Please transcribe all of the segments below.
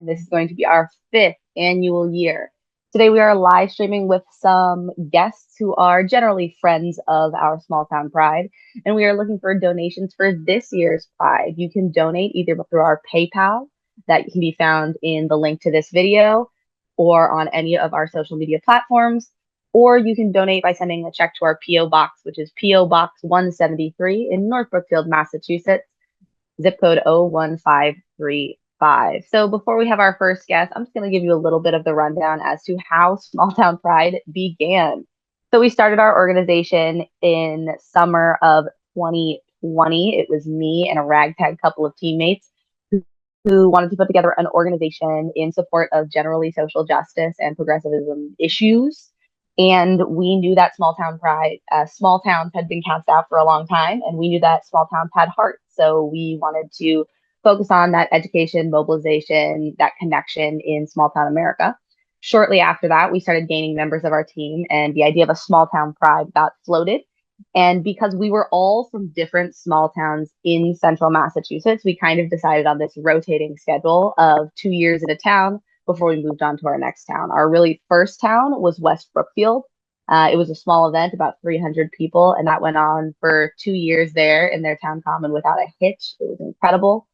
This is going to be our 5th annual year. Today we are live streaming with some guests who are generally friends of our Small Town Pride, and we are looking for donations for this year's Pride. You can donate either through our PayPal that can be found in the link to this video or on any of our social media platforms, or you can donate by sending a check to our P.O. Box, which is P.O. Box 173 in North Brookfield, Massachusetts, zip code 01535. So before we have our first guest, I'm just going to give you a little bit of the rundown as to how Small Town Pride began. So we started our organization in summer of 2020. It was me and a ragtag couple of teammates who wanted to put together an organization in support of generally social justice and progressivism issues. And we knew that small town pride, small towns had been cast out for a long time, and we knew that small towns had heart. So we wanted to focus on that education, mobilization, that connection in small town America. Shortly after that, we started gaining members of our team, and the idea of a small town pride got floated. And because we were all from different small towns in central Massachusetts, we kind of decided on this rotating schedule of 2 years in a town before we moved on to our next town. Our really first town was West Brookfield. It was a small event, about 300 people, and that went on for 2 years there in their town common without a hitch. It was incredible.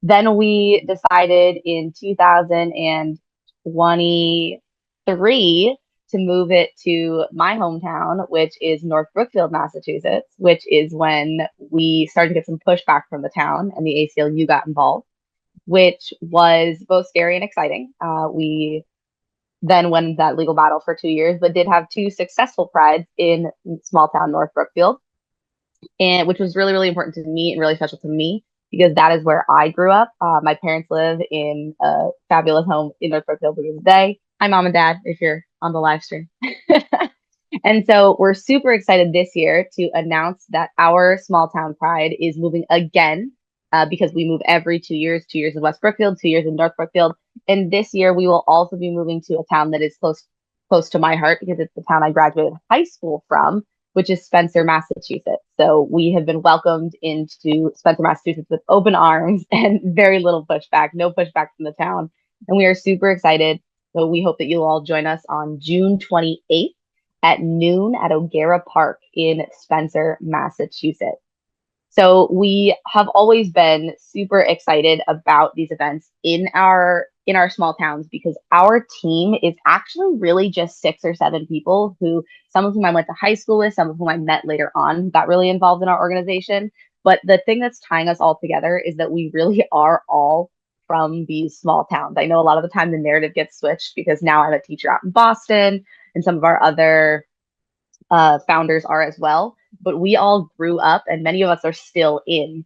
Then we decided in 2023 to move it to my hometown, which is North Brookfield, Massachusetts, which is when we started to get some pushback from the town and the ACLU got involved, which was both scary and exciting. We then won that legal battle for 2 years, but did have 2 successful prides in small town North Brookfield, and which was really, really important to me and really special to me because that is where I grew up. My parents live in a fabulous home in North Brookfield to this day. Hi, Mom and Dad, if you're on the live stream. And so we're super excited this year to announce that our small town pride is moving again because we move every 2 years, 2 years in West Brookfield, 2 years in North Brookfield. And this year we will also be moving to a town that is close to my heart because it's the town I graduated high school from, which is Spencer, Massachusetts. So we have been welcomed into Spencer, Massachusetts with open arms and very little pushback, no pushback from the town. And we are super excited. So we hope that you'll all join us on June 28th at noon at O'Gara Park in Spencer, Massachusetts. So we have always been super excited about these events in our small towns because our team is actually really just 6 or 7 people who, some of whom I went to high school with, some of whom I met later on, got really involved in our organization. But the thing that's tying us all together is that we really are all from these small towns. I know a lot of the time the narrative gets switched because now I'm a teacher out in Boston and some of our other founders are as well. But we all grew up, and many of us are still in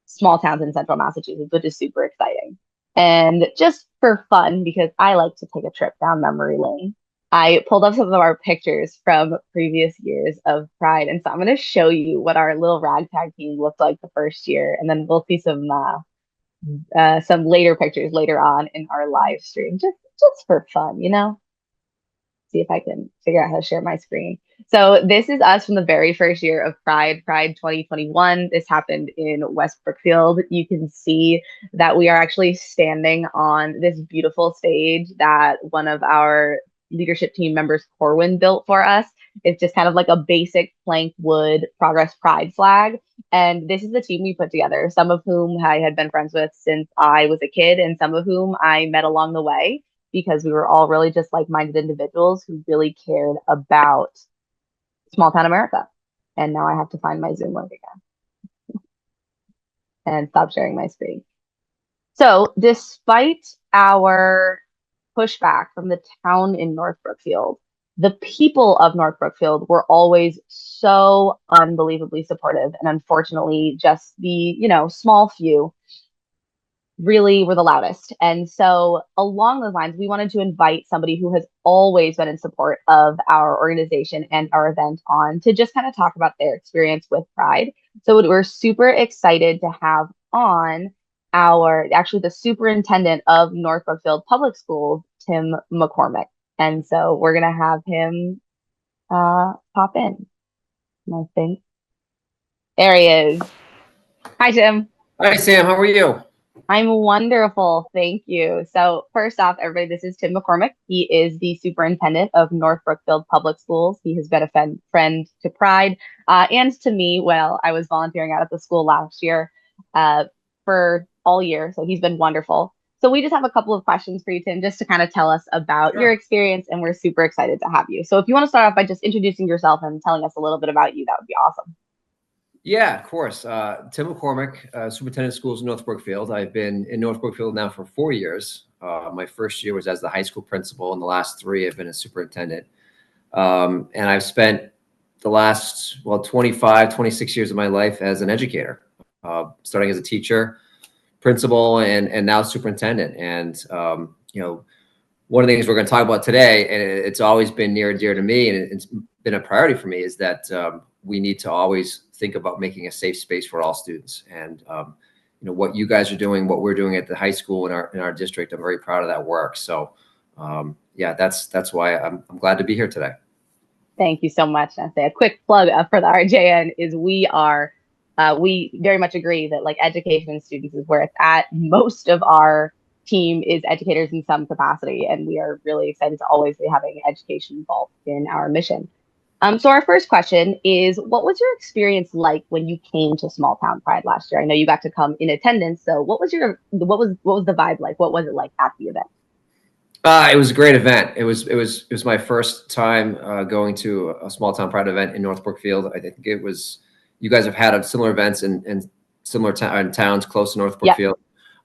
small towns in central Massachusetts, which is super exciting. And just for fun, because I like to take a trip down memory lane, I pulled up some of our pictures from previous years of Pride. And so I'm going to show you what our little ragtag team looked like the first year. And then we'll see some later pictures later on in our live stream, just for fun, you know? See if I can figure out how to share my screen. So this is us from the very first year of Pride 2021. This happened in West Brookfield. You can see that we are actually standing on this beautiful stage that one of our leadership team members, Corwin, built for us. It's just kind of like a basic plank wood Progress Pride flag. And this is the team we put together, some of whom I had been friends with since I was a kid and some of whom I met along the way, because we were all really just like-minded individuals who really cared about small town America. And now I have to find my Zoom link again and stop sharing my screen. So despite our pushback from the town in North Brookfield, the people of North Brookfield were always so unbelievably supportive. And unfortunately, just the, small few really were the loudest. And so along those lines, we wanted to invite somebody who has always been in support of our organization and our event on to just kind of talk about their experience with Pride. So we're super excited to have on the superintendent of North Brookfield Public Schools, Tim McCormick. And so we're going to have him pop in. I think there he is. Hi, Tim. Hi, Sam. How are you? I'm wonderful. Thank you. So, first off, everybody, this is Tim McCormick. He is the superintendent of North Brookfield Public Schools. He has been a friend to Pride and to me while I was volunteering out at the school last year uh, for all year. So, he's been wonderful. So, we just have a couple of questions for you, Tim, just to kind of tell us about your Sure. experience. And we're super excited to have you. So, if you want to start off by just introducing yourself and telling us a little bit about you, that would be awesome. Yeah, of course. Tim McCormick, Superintendent of Schools in North Brookfield. I've been in North Brookfield now for 4 years. My first year was as the high school principal, and the last three I've been a superintendent. And I've spent the last, 25, 26 years of my life as an educator, starting as a teacher, principal, and now superintendent. And, one of the things we're going to talk about today, and it's always been near and dear to me, and it's been a priority for me, is that we need to always think about making a safe space for all students. And what you guys are doing, what we're doing at the high school in our district, I'm very proud of that work. So yeah, that's why I'm glad to be here today. Thank you so much. And I say a quick plug for the RJN is we very much agree that like education and students is where it's at. Most of our team is educators in some capacity, and we are really excited to always be having education involved in our mission. So our first question is, what was your experience like when you came to Small Town Pride last year? I know you got to come in attendance. So what was the vibe like? What was it like at the event? It was a great event. It was my first time going to a small town pride event in North Brookfield. I think it was, you guys have had similar events in similar in towns close to North Yep. Brookfield.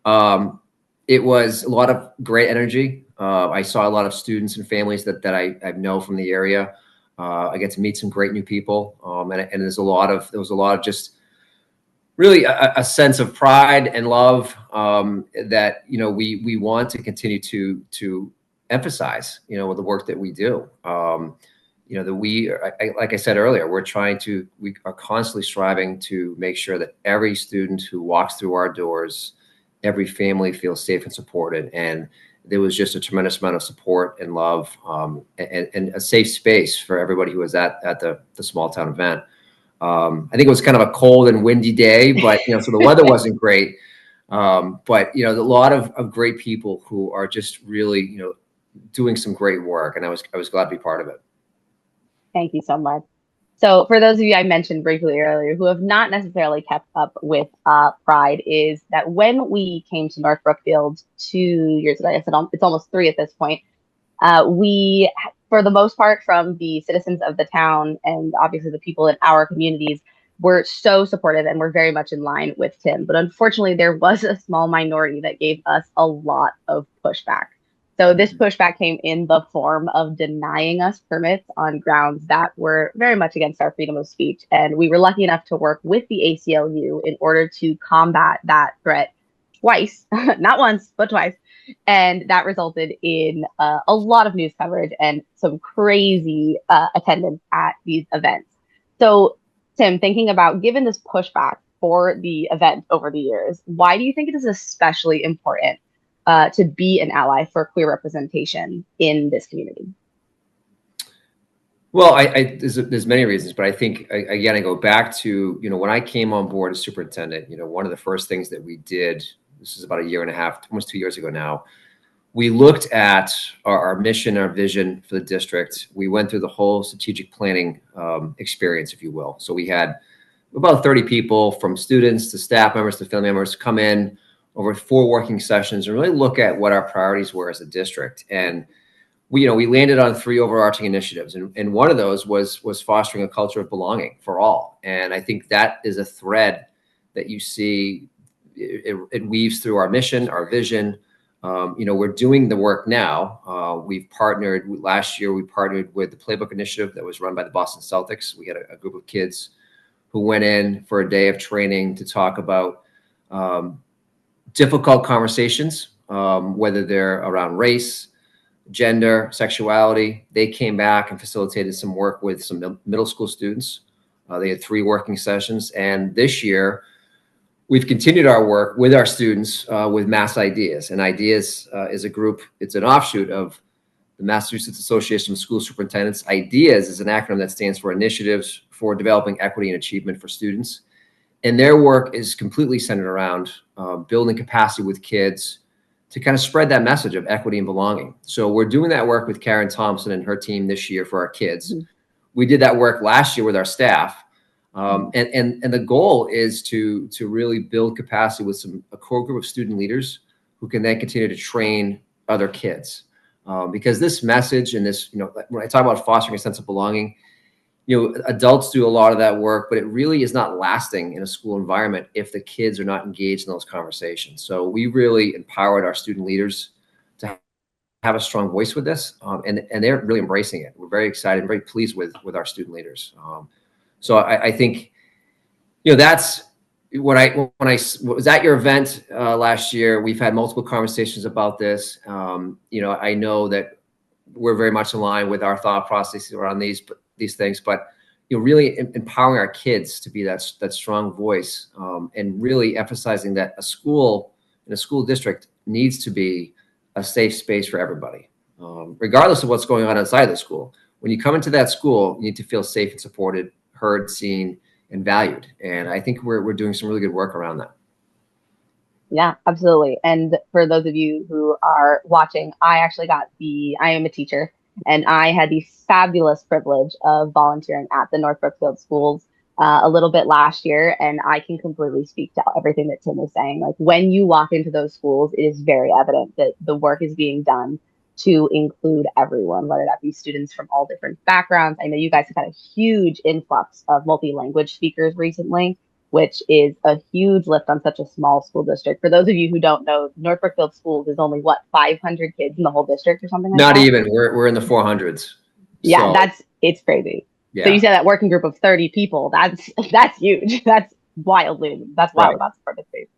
Um, it was a lot of great energy. I saw a lot of students and families that I know from the area. I get to meet some great new people, and there was a lot of just really a sense of pride and love that we want to continue to emphasize with the work that we do. That like I said earlier, we are constantly striving to make sure that every student who walks through our doors, every family feels safe and supported. And there was just a tremendous amount of support and love, and a safe space for everybody who was at the small town event. I think it was kind of a cold and windy day, but so the weather wasn't great. But a lot of great people who are just really doing some great work, and I was glad to be part of it. Thank you so much. So, for those of you I mentioned briefly earlier who have not necessarily kept up with Pride, is that when we came to North Brookfield 2 years ago, I said it's almost three at this point, we, for the most part, from the citizens of the town and obviously the people in our communities, were so supportive and were very much in line with Tim. But unfortunately, there was a small minority that gave us a lot of pushback. So this pushback came in the form of denying us permits on grounds that were very much against our freedom of speech. And we were lucky enough to work with the ACLU in order to combat that threat twice, not once, but twice. And that resulted in a lot of news coverage and some crazy attendance at these events. So, Tim, thinking about given this pushback for the event over the years, why do you think it is especially important to be an ally for queer representation in this community? Well, there's many reasons, but I think again I go back to when I came on board as superintendent. One of the first things that we did, this is about a year and a half, almost 2 years ago now, we looked at our mission, our vision for the district. We went through the whole strategic planning experience, if you will. So we had about 30 people, from students to staff members to family members, come in over 4 working sessions and really look at what our priorities were as a district. And we landed on 3 overarching initiatives, and one of those was fostering a culture of belonging for all. And I think that is a thread that you see. It weaves through our mission, our vision. We're doing the work now. Last year we partnered with the Playbook Initiative that was run by the Boston Celtics. We had a group of kids who went in for a day of training to talk about difficult conversations, whether they're around race, gender, sexuality. They came back and facilitated some work with some middle school students. They had 3 working sessions. And this year, we've continued our work with our students with Mass Ideas. And Ideas is a group, it's an offshoot of the Massachusetts Association of School Superintendents. Ideas is an acronym that stands for Initiatives for Developing Equity and Achievement for Students. And their work is completely centered around building capacity with kids to kind of spread that message of equity and belonging. So we're doing that work with Karen Thompson and her team this year for our kids. We did that work last year with our staff. And the goal is to really build capacity with a core group of student leaders who can then continue to train other kids. Because this message and this, when I talk about fostering a sense of belonging, adults do a lot of that work, but it really is not lasting in a school environment if the kids are not engaged in those conversations. So we really empowered our student leaders to have a strong voice with this, and they're really embracing it. We're very excited and very pleased with our student leaders. So I think, that's when I was at your event last year. We've had multiple conversations about this. I know that we're very much aligned with our thought processes around these things, but really empowering our kids to be that strong voice, and really emphasizing that a school district needs to be a safe space for everybody, regardless of what's going on outside of the school. When you come into that school, you need to feel safe and supported, heard, seen, and valued. And I think we're doing some really good work around that. Yeah, absolutely. And for those of you who are watching, I am a teacher, and I had the fabulous privilege of volunteering at the North Brookfield schools a little bit last year. And I can completely speak to everything that Tim was saying. Like, when you walk into those schools, it is very evident that the work is being done to include everyone, whether that be students from all different backgrounds. I know you guys have had a huge influx of multi-language speakers recently, which is a huge lift on such a small school district. For those of you who don't know, North Brookfield Schools is only 500 kids in the whole district or something like Not that? even. We're in the 400s. Yeah, so it's crazy. Yeah. So you said that working group of 30 people, that's huge. That's wild amounts of participation.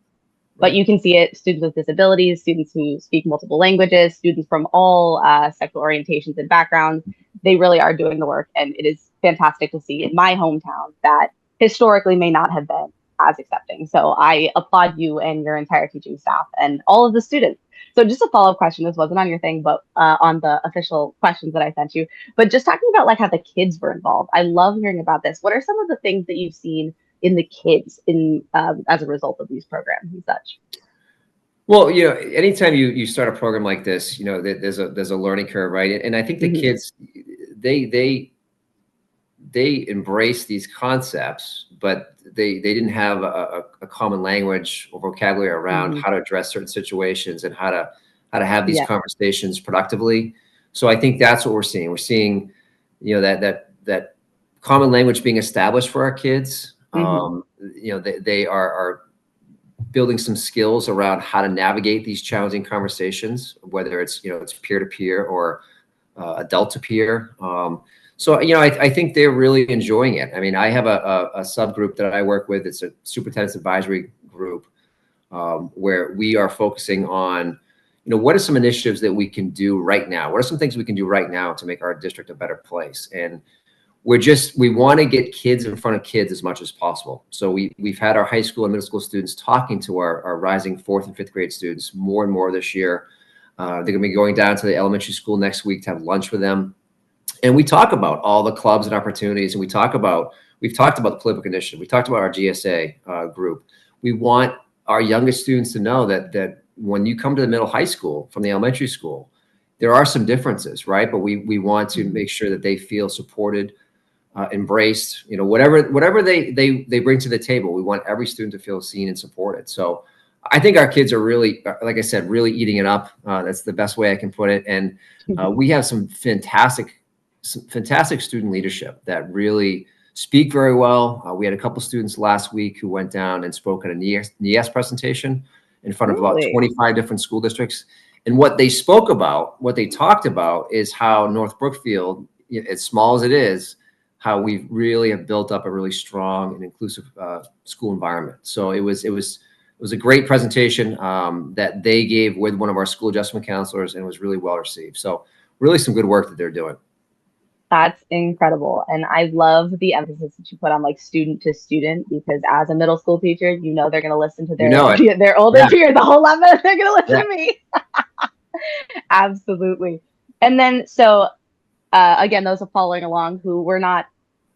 But you can see it, students with disabilities, students who speak multiple languages, students from all sexual orientations and backgrounds. They really are doing the work. And it is fantastic to see in my hometown that historically may not have been as accepting. So I applaud you and your entire teaching staff and all of the students. So just a follow-up question, this wasn't on your thing, but on the official questions that I sent you, but just talking about like how the kids were involved. I love hearing about this. What are some of the things that you've seen in the kids as a result of these programs and such? Well, anytime you start a program like this, there's a learning curve, right? And I think the kids, they embrace these concepts, but they didn't have a common language or vocabulary around how to address certain situations and how to have these conversations productively. So I think that's what we're seeing. We're seeing, that common language being established for our kids. They are building some skills around how to navigate these challenging conversations, whether it's peer-to-peer or adult to peer. So, I think they're really enjoying it. I mean, I have a subgroup that I work with. It's a superintendent's advisory group, where we are focusing on, what are some initiatives that we can do right now? What are some things we can do right now to make our district a better place? And we want to get kids in front of kids as much as possible. So we've had our high school and middle school students talking to our rising 4th and 5th grade students more and more this year. They're going to be going down to the elementary school next week to have lunch with them. And we talk about all the clubs and opportunities. And we've talked about the Playbook Initiative. We talked about our GSA group. We want our youngest students to know that when you come to the middle high school from the elementary school, there are some differences, right? But we want to make sure that they feel supported, embraced, whatever they bring to the table. We want every student to feel seen and supported. So I think our kids are really, like I said, really eating it up. That's the best way I can put it. And we have some fantastic student leadership that really speak very well. We had a couple students last week who went down and spoke at a NES presentation in front of about 25 different school districts. And what they talked about is how North Brookfield, as small as it is, how we really have built up a really strong and inclusive school environment. So it was a great presentation that they gave with one of our school adjustment counselors, and it was really well received. So really some good work that they're doing. That's incredible. And I love the emphasis that you put on like student to student, because as a middle school teacher, they're going to listen to their older peers the whole lot better. They're going to listen to me. Absolutely. And then, so again, those are following along who were not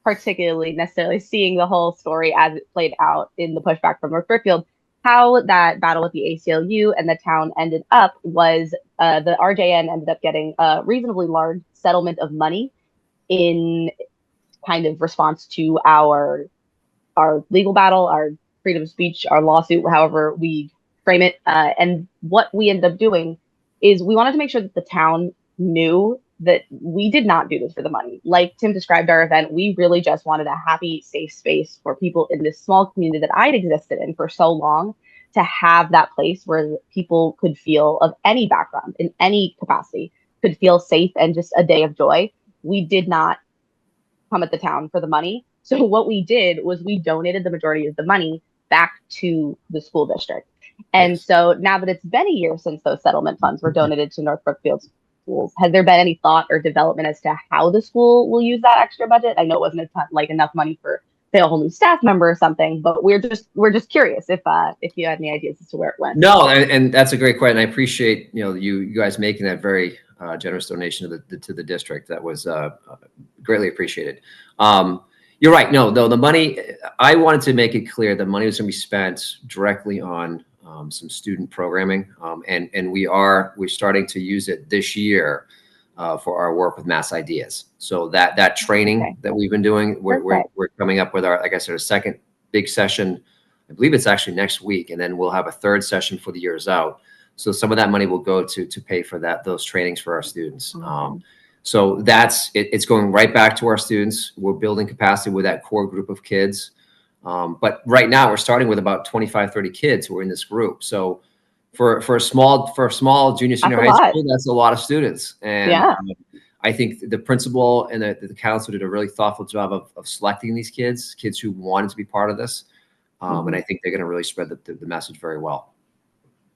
particularly necessarily seeing the whole story as it played out in the pushback from North Brookfield, how that battle with the ACLU and the town ended up was the RJN ended up getting a reasonably large settlement of money in kind of response to our legal battle, our freedom of speech, our lawsuit, however we frame it. And what we ended up doing is we wanted to make sure that the town knew that we did not do this for the money. Like Tim described our event, we really just wanted a happy, safe space for people in this small community that I'd existed in for so long to have that place where people could feel of any background in any capacity, could feel safe and just a day of joy. We did not come at the town for the money. So what we did was we donated the majority of the money back to the school district. And Yes. so now that it's been a year since those settlement funds were donated to North Brookfield schools, has there been any thought or development as to how the school will use that extra budget? I know it wasn't a ton, like enough money for say a whole new staff member or something, but we're just curious if you had any ideas as to where it went. No, and that's a great question. I appreciate you guys making that very generous donation to the district. That was greatly appreciated. You're right. No, though the money, I wanted to make it clear the money was going to be spent directly on some student programming, and we're starting to use it this year for our work with Mass Ideas. So that training that we've been doing, we're coming up with our, like I said, a second big session. I believe it's actually next week, and then we'll have a third session for the years out. So some of that money will go to pay for those trainings for our students. So it's going right back to our students. We're building capacity with that core group of kids. But right now we're starting with about 25, 30 kids who are in this group. So for a small junior, senior high school, that's a lot of students. And I think the principal and the council did a really thoughtful job of selecting these kids who wanted to be part of this. And I think they're going to really spread the message very well.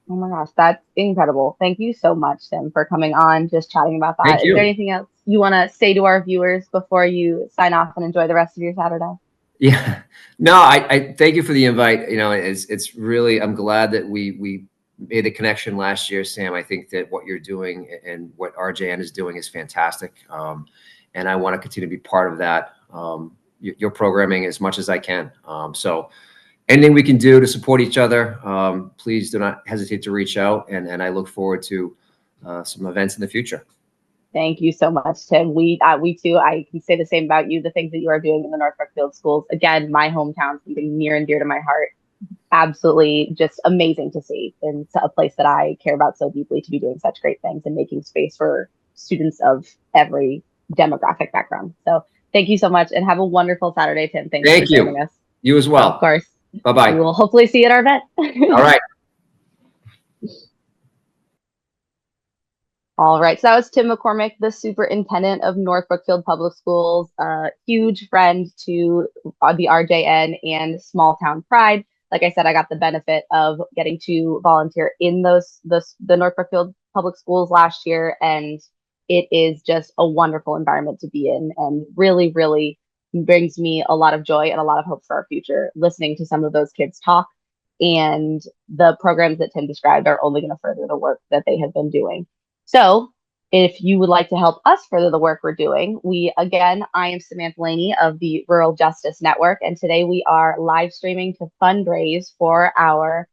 Oh my gosh, that's incredible. Thank you so much, Tim, for coming on, just chatting about that. Thank you. Is there anything else you want to say to our viewers before you sign off and enjoy the rest of your Saturday? Yeah, no, I thank you for the invite. It's really, I'm glad that we made a connection last year, Sam. I think that what you're doing and what RJN is doing is fantastic. And I want to continue to be part of that, your programming as much as I can. So anything we can do to support each other, please do not hesitate to reach out. And I look forward to some events in the future. Thank you so much, Tim. We too, I can say the same about you, the things that you are doing in the North Brookfield schools. Again, my hometown, something near and dear to my heart. Absolutely just amazing to see in a place that I care about so deeply to be doing such great things and making space for students of every demographic background. So thank you so much and have a wonderful Saturday, Tim. Thanks for joining us. You as well. Of course. Bye-bye. We will hopefully see you at our event. All right. All right. So that was Tim McCormick, the superintendent of North Brookfield Public Schools, a huge friend to the RJN and Small Town Pride. Like I said, I got the benefit of getting to volunteer in the North Brookfield Public Schools last year, and it is just a wonderful environment to be in, and really, really brings me a lot of joy and a lot of hope for our future. Listening to some of those kids talk, and the programs that Tim described are only going to further the work that they have been doing. So if you would like to help us further the work we're doing, I am Samantha Laney of the Rural Justice Network, and today we are live streaming to fundraise for our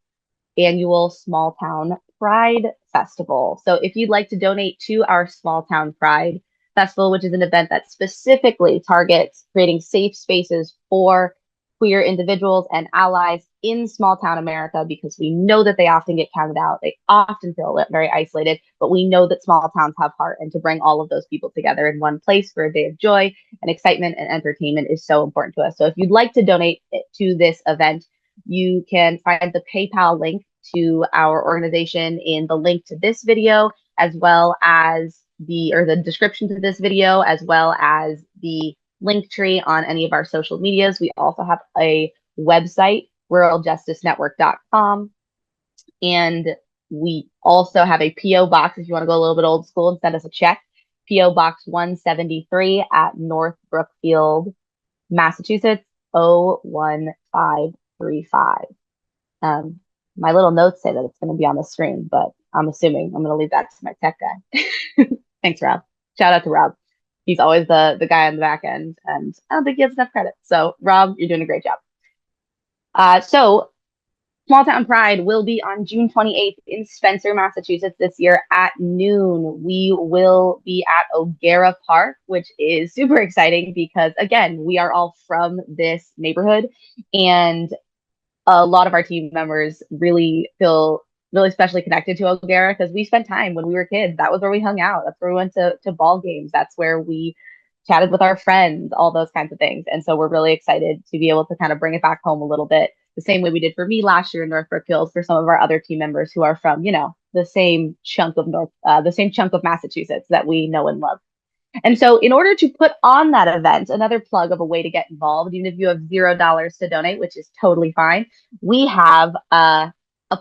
annual Small Town Pride Festival. So if you'd like to donate to our Small Town Pride Festival, which is an event that specifically targets creating safe spaces for queer individuals and allies in small town America, because we know that they often get counted out. They often feel very isolated, but we know that small towns have heart, and to bring all of those people together in one place for a day of joy and excitement and entertainment is so important to us. So if you'd like to donate to this event, you can find the PayPal link to our organization in the link to this video, as well as the description to this video, as well as the link tree on any of our social medias. We also have a website, ruraljusticenetwork.com. And we also have a P.O. box if you want to go a little bit old school and send us a check. P.O. Box 173 at North Brookfield, Massachusetts, 01535. My little notes say that it's going to be on the screen, but I'm assuming I'm going to leave that to my tech guy. Thanks, Rob. Shout out to Rob. He's always the guy on the back end, and I don't think he has enough credit. So Rob, you're doing a great job. So Small Town Pride will be on June 28th in Spencer, Massachusetts this year at noon. We will be at O'Gara Park, which is super exciting because, again, we are all from this neighborhood, and a lot of our team members really feel really specially connected to O'Gara because we spent time when we were kids. That was where we hung out. That's where we went to ball games. That's where we chatted with our friends, all those kinds of things. And so we're really excited to be able to kind of bring it back home a little bit, the same way we did for me last year in North Brookfield for some of our other team members who are from, the same chunk of Massachusetts that we know and love. And so, in order to put on that event, another plug of a way to get involved, even if you have $0 to donate, which is totally fine, we have a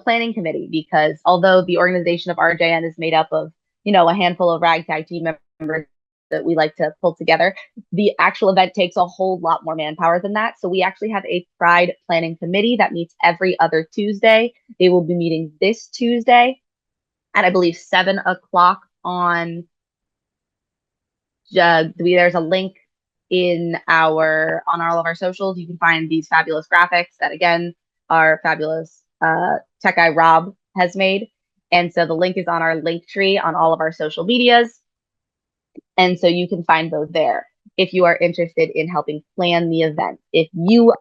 planning committee because although the organization of RJN is made up of, a handful of ragtag team members that we like to pull together, the actual event takes a whole lot more manpower than that. So we actually have a Pride planning committee that meets every other Tuesday. They will be meeting this Tuesday at, I believe, 7 o'clock on there's a link in our on all of our socials. You can find these fabulous graphics that again our fabulous tech guy Rob has made. And so the link is on our link tree on all of our social medias. And so you can find those there if you are interested in helping plan the event. If you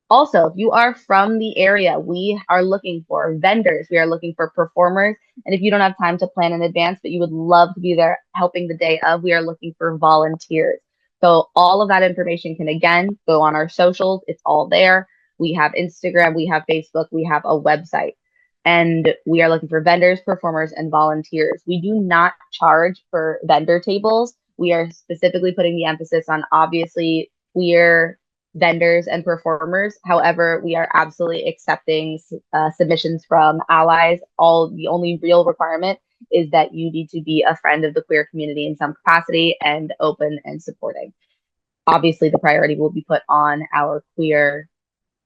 are from the area, we are looking for vendors, we are looking for performers. And if you don't have time to plan in advance, but you would love to be there helping the day of, we are looking for volunteers. So all of that information can again go on our socials. It's all there. We have Instagram, we have Facebook, we have a website. And we are looking for vendors, performers, and volunteers. We do not charge for vendor tables. We are specifically putting the emphasis on obviously queer vendors and performers. However, we are absolutely accepting submissions from allies. The only real requirement is that you need to be a friend of the queer community in some capacity and open and supporting. Obviously, the priority will be put on our queer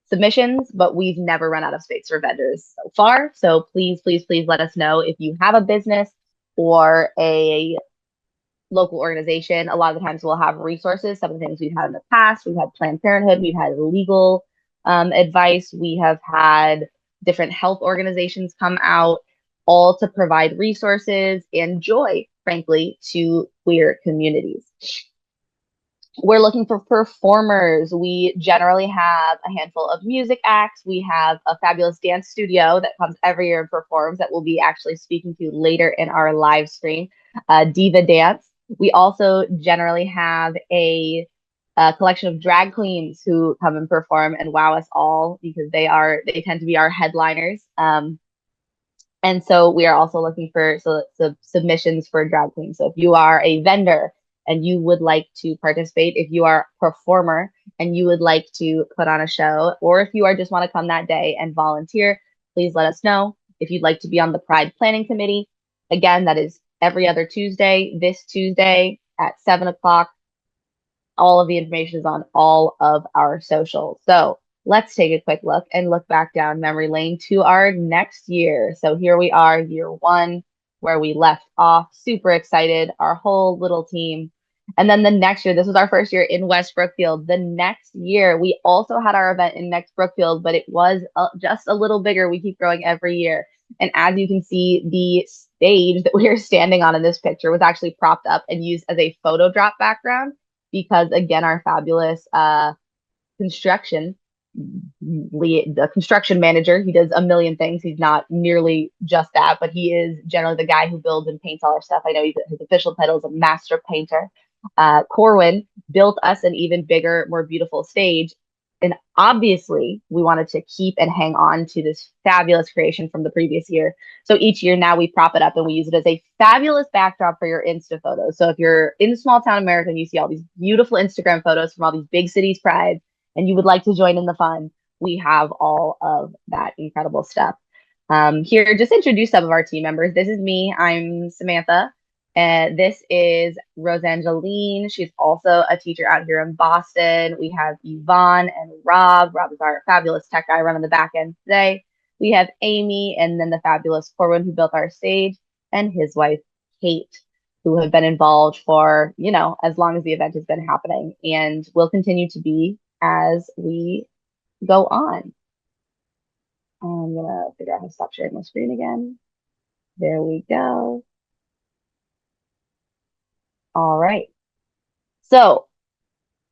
submissions, but we've never run out of space for vendors so far. So please, please, please let us know if you have a business or a local organization. A lot of the times we'll have resources. Some of the things we've had in the past, we've had Planned Parenthood, we've had legal advice, we have had different health organizations come out, all to provide resources and joy, frankly, to queer communities. We're looking for performers. We generally have a handful of music acts. We have a fabulous dance studio that comes every year and performs that we'll be actually speaking to later in our live stream, Diva Dance. We also generally have a collection of drag queens who come and perform and wow us all because they tend to be our headliners. And so we are also looking for submissions for drag queens. So if you are a vendor and you would like to participate, if you are a performer and you would like to put on a show, or if you are just want to come that day and volunteer, please let us know. If you'd like to be on the Pride Planning Committee, again, that is every other Tuesday, this Tuesday at 7 o'clock. All of the information is on all of our socials. So let's take a quick look and look back down memory lane to our next year. So here we are, year one, where we left off. Super excited, our whole little team. And then the next year, this was our first year in West Brookfield. The next year, we also had our event in Next Brookfield, but it was just a little bigger. We keep growing every year. And as you can see, the stage that we are standing on in this picture was actually propped up and used as a photo drop background because, again, our fabulous construction the construction manager. He does a million things. He's not nearly just that, but he is generally the guy who builds and paints all our stuff. I know his official title is a master painter. Corwin built us an even bigger, more beautiful stage. And obviously, we wanted to keep and hang on to this fabulous creation from the previous year. So each year now we prop it up and we use it as a fabulous backdrop for your Insta photos. So if you're in small town America and you see all these beautiful Instagram photos from all these big cities' prides, and you would like to join in the fun, we have all of that incredible stuff. Here, just introduce some of our team members. This is me. I'm Samantha. And this is Rosangeline. She's also a teacher out here in Boston. We have Yvonne and Rob. Rob is our fabulous tech guy running the back end today. We have Amy and then the fabulous Corwin who built our stage and his wife, Kate, who have been involved for, as long as the event has been happening and will continue to be as we go on. I'm gonna figure out how to stop sharing my screen again. There we go. All right. So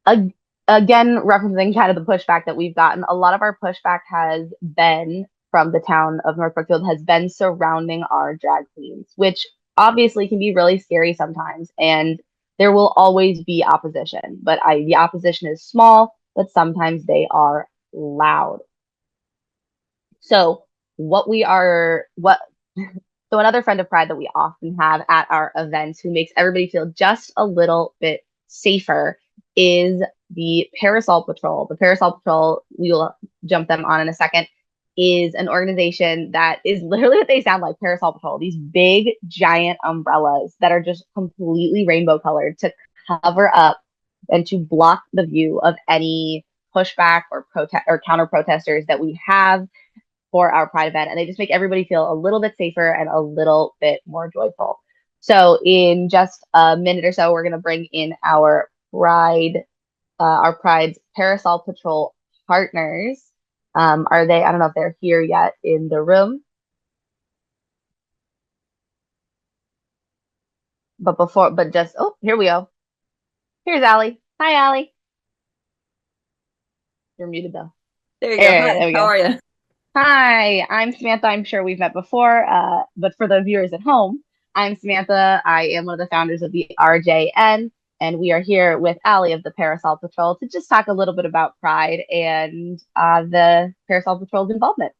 ag- again, referencing kind of the pushback that we've gotten, a lot of our pushback has been from the town of North Brookfield, has been surrounding our drag queens, which obviously can be really scary sometimes. And there will always be opposition, but the opposition is small, but sometimes they are loud. So what we are, what so another friend of Pride that we often have at our events who makes everybody feel just a little bit safer is the Parasol Patrol. The Parasol Patrol, we will jump them on in a second, is an organization that is literally what they sound like, Parasol Patrol. These big, giant umbrellas that are just completely rainbow colored to cover up and to block the view of any pushback or protest or counter protesters that we have for our Pride event, and they just make everybody feel a little bit safer and a little bit more joyful. So in just a minute or so, we're going to bring in our Pride's Parasol Patrol partners. Are they? I don't know if they're here yet in the room, but just here we go. Here's Allie. Hi, Allie. You're muted though. There you go. Hi, There we how go. are you? Hi, I'm Samantha. I'm sure we've met before, but for the viewers at home, I'm Samantha. I am one of the founders of the RJN, and we are here with Allie of the Parasol Patrol to just talk a little bit about Pride and the Parasol Patrol's involvement.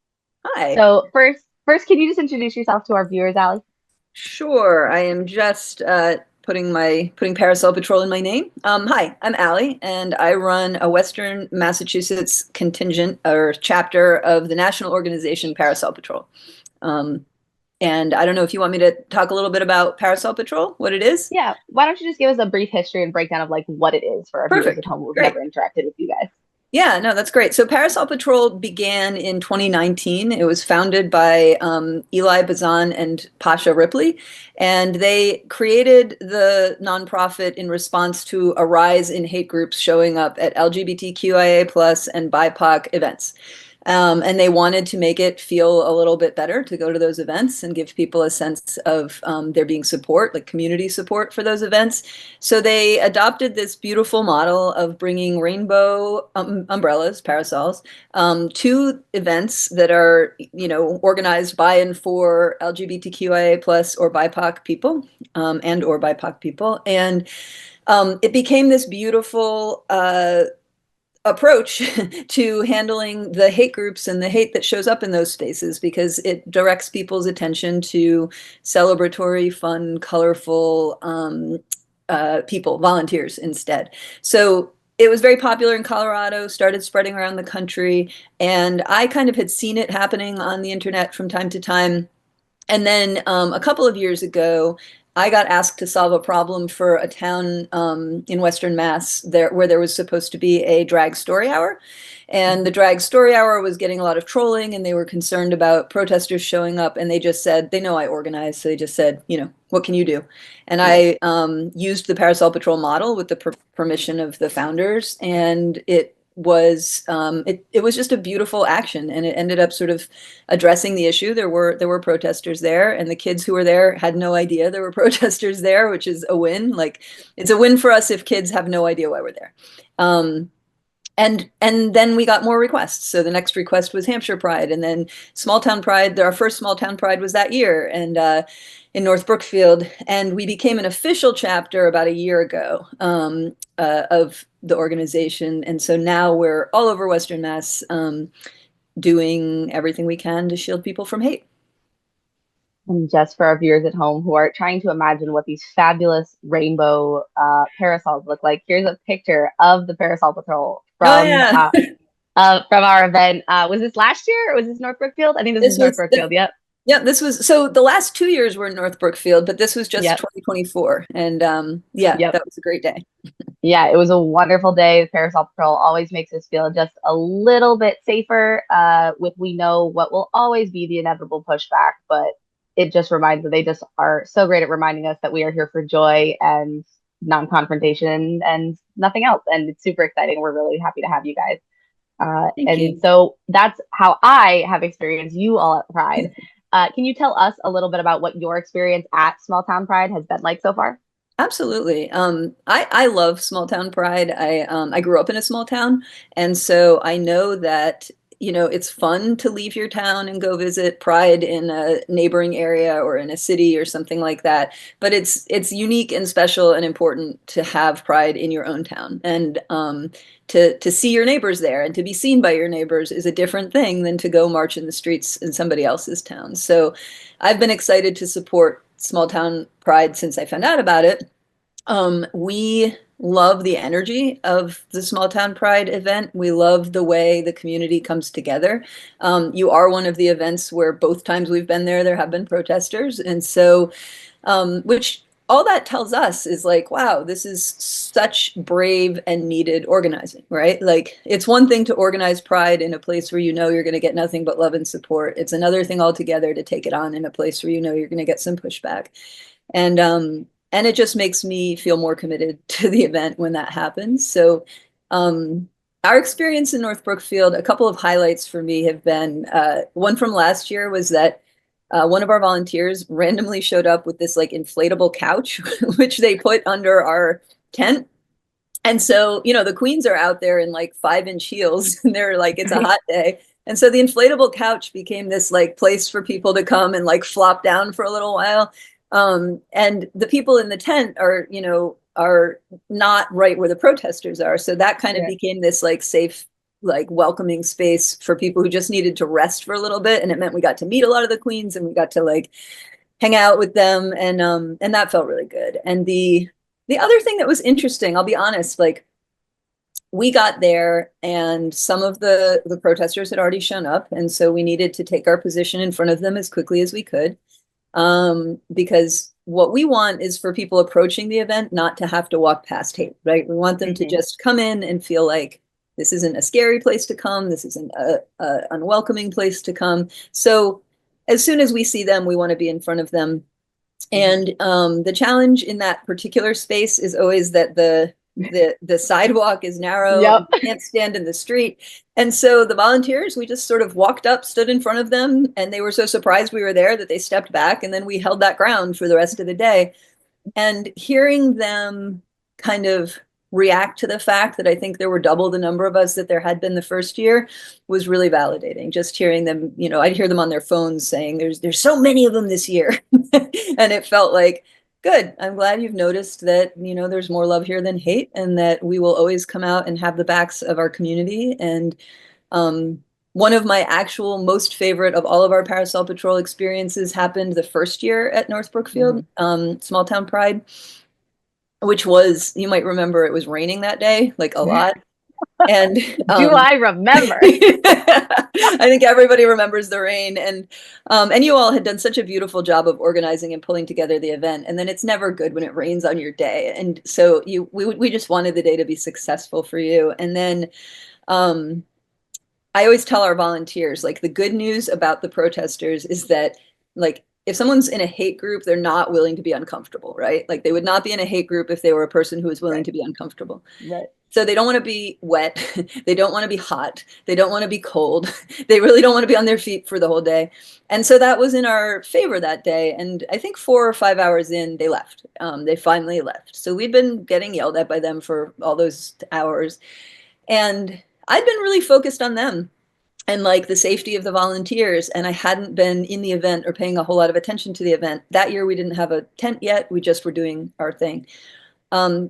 Hi. So first, can you just introduce yourself to our viewers, Allie? Sure. I am just putting Parasol Patrol in my name. Hi, I'm Allie, and I run a Western Massachusetts contingent or chapter of the national organization Parasol Patrol. And I don't know if you want me to talk a little bit about Parasol Patrol, what it is? Yeah. Why don't you just give us a brief history and breakdown of like what it is for our viewers at home who've Great. never interacted with you guys? Yeah, no, that's great. So Parasol Patrol began in 2019. It was founded by Eli Bazan and Pasha Ripley, and they created the nonprofit in response to a rise in hate groups showing up at LGBTQIA plus and BIPOC events. And they wanted to make it feel a little bit better to go to those events and give people a sense of there being support, like community support for those events. So they adopted this beautiful model of bringing rainbow umbrellas, parasols, to events that are, organized by and for LGBTQIA plus or BIPOC people and or BIPOC people. And it became this beautiful approach to handling the hate groups and the hate that shows up in those spaces, because it directs people's attention to celebratory, fun, colorful people, volunteers instead. So it was very popular in Colorado, started spreading around the country, and I kind of had seen it happening on the internet from time to time. And then a couple of years ago, I got asked to solve a problem for a town in Western Mass where there was supposed to be a drag story hour. And the drag story hour was getting a lot of trolling, and they were concerned about protesters showing up. And they just said, they know I organize. So they just said, what can you do? And I used the Parasol Patrol model with the permission of the founders. And it was it was just a beautiful action, and it ended up sort of addressing the issue. There were protesters there, and the kids who were there had no idea there were protesters there, which is a win. Like, it's a win for us if kids have no idea why we're there. And then we got more requests. So the next request was Hampshire Pride, and then Small Town Pride. Our first Small Town Pride was that year, and in North Brookfield, and we became an official chapter about a year ago of the organization. And so now we're all over Western Mass, doing everything we can to shield people from hate. And just for our viewers at home who are trying to imagine what these fabulous rainbow parasols look like, here's a picture of the Parasol Patrol from our event. Was this last year or was this North Brookfield? I think this was North Brookfield. Yep. Yeah, this was, so the last 2 years were in North Brookfield, but this was just 2024. And that was a great day. Yeah, it was a wonderful day. The Parasol Patrol always makes us feel just a little bit safer we know what will always be the inevitable pushback, but it just reminds me, they just are so great at reminding us that we are here for joy and non-confrontation and nothing else. And it's super exciting. We're really happy to have you guys. Thank And you. so that's how I have experienced you all at Pride. Can you tell us a little bit about what your experience at Small Town Pride has been like so far? Absolutely. I love small town pride. I grew up in a small town, and so I know that, you know, it's fun to leave your town and go visit pride in a neighboring area or in a city or something like that. But it's unique and special and important to have pride in your own town, and to see your neighbors there and to be seen by your neighbors is a different thing than to go march in the streets in somebody else's town. So I've been excited to support small town pride since I found out about it. We love the energy of the small town pride event. We love the way the community comes together. You are one of the events where both times we've been there, there have been protesters. And so, which all that tells us is like, wow, this is such brave and needed organizing, right? Like, it's one thing to organize pride in a place where you know you're going to get nothing but love and support. It's another thing altogether to take it on in a place where you know you're going to get some pushback. And it just makes me feel more committed to the event when that happens. So um, our experience in North Brookfield, a couple of highlights for me have been, one from last year was that one of our volunteers randomly showed up with this like inflatable couch, which they put under our tent. And so, you know, the queens are out there in like 5-inch heels and they're like, it's a hot day. And so the inflatable couch became this like place for people to come and like flop down for a little while. And the people in the tent are, you know, are not right where the protesters are. So that kind of became this like safe, like welcoming space for people who just needed to rest for a little bit. And it meant we got to meet a lot of the queens and we got to like hang out with them. And that felt really good. And the other thing that was interesting, I'll be honest, like we got there and some of the protesters had already shown up. And so we needed to take our position in front of them as quickly as we could. Because what we want is for people approaching the event not to have to walk past hate, right? We want them to just come in and feel like this isn't a scary place to come. This isn't a unwelcoming place to come. So as soon as we see them, we want to be in front of them. And the challenge in that particular space is always that the sidewalk is narrow, Yep. and you can't stand in the street. And so the volunteers, we just sort of walked up, stood in front of them, and they were so surprised we were there that they stepped back, and then we held that ground for the rest of the day. And hearing them kind of react to the fact that I think there were double the number of us that there had been the first year was really validating. Just hearing them, you know, I'd hear them on their phones saying there's so many of them this year. And it felt like, good. I'm glad you've noticed that, you know, there's more love here than hate and that we will always come out and have the backs of our community. And one of my actual most favorite of all of our Parasol Patrol experiences happened the first year at North Brookfield, Small Town Pride, which was, you might remember, it was raining that day, like a lot. And Do I remember? I think everybody remembers the rain, and you all had done such a beautiful job of organizing and pulling together the event. And then it's never good when it rains on your day, and so we just wanted the day to be successful for you. And then I always tell our volunteers, like, the good news about the protesters is that, like, if someone's in a hate group, they're not willing to be uncomfortable, right? Like, they would not be in a hate group if they were a person who was willing to be uncomfortable. Right. So they don't want to be wet. They don't want to be hot. They don't want to be cold. They really don't want to be on their feet for the whole day. And so that was in our favor that day. And I think 4 or 5 hours in, they left. They finally left. So we'd been getting yelled at by them for all those hours. And I'd been really focused on them and like the safety of the volunteers. And I hadn't been in the event or paying a whole lot of attention to the event. That year, we didn't have a tent yet. We just were doing our thing.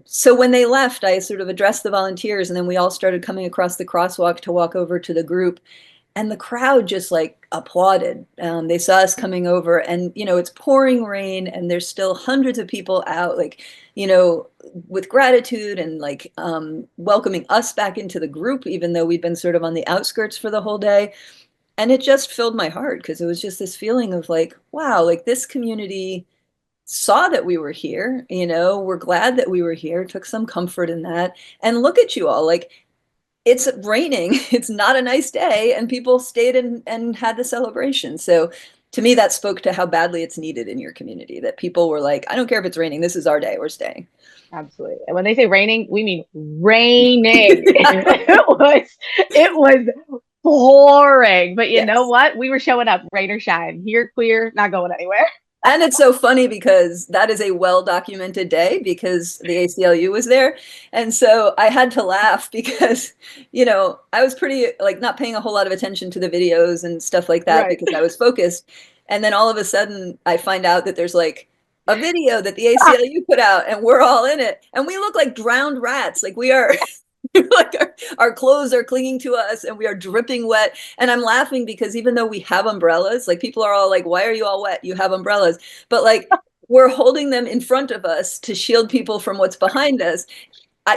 So when they left, I sort of addressed the volunteers, and then we all started coming across the crosswalk to walk over to the group. And the crowd just like applauded. They saw us coming over, and, you know, it's pouring rain and there's still hundreds of people out, like, you know, with gratitude and like welcoming us back into the group, even though we've been sort of on the outskirts for the whole day. And it just filled my heart because it was just this feeling of like, wow, like this community saw that we were here, you know, we're glad that we were here, took some comfort in that. And look at you all, like, it's raining, it's not a nice day, and people stayed and had the celebration. So to me, that spoke to how badly it's needed in your community, that people were like, I don't care if it's raining, this is our day, we're staying. Absolutely. And when they say raining, we mean raining. It was pouring. But you know Yes. what? We were showing up, rain or shine. Here, queer, not going anywhere. And it's so funny because that is a well-documented day because the ACLU was there. And so I had to laugh because, I was pretty like not paying a whole lot of attention to the videos and stuff like that Right. because I was focused. And then all of a sudden I find out that there's like a video that the ACLU put out and we're all in it. And we look like drowned rats. Like we are like our clothes are clinging to us and we are dripping wet. And I'm laughing because even though we have umbrellas, like people are all like, why are you all wet? You have umbrellas. But like we're holding them in front of us to shield people from what's behind us.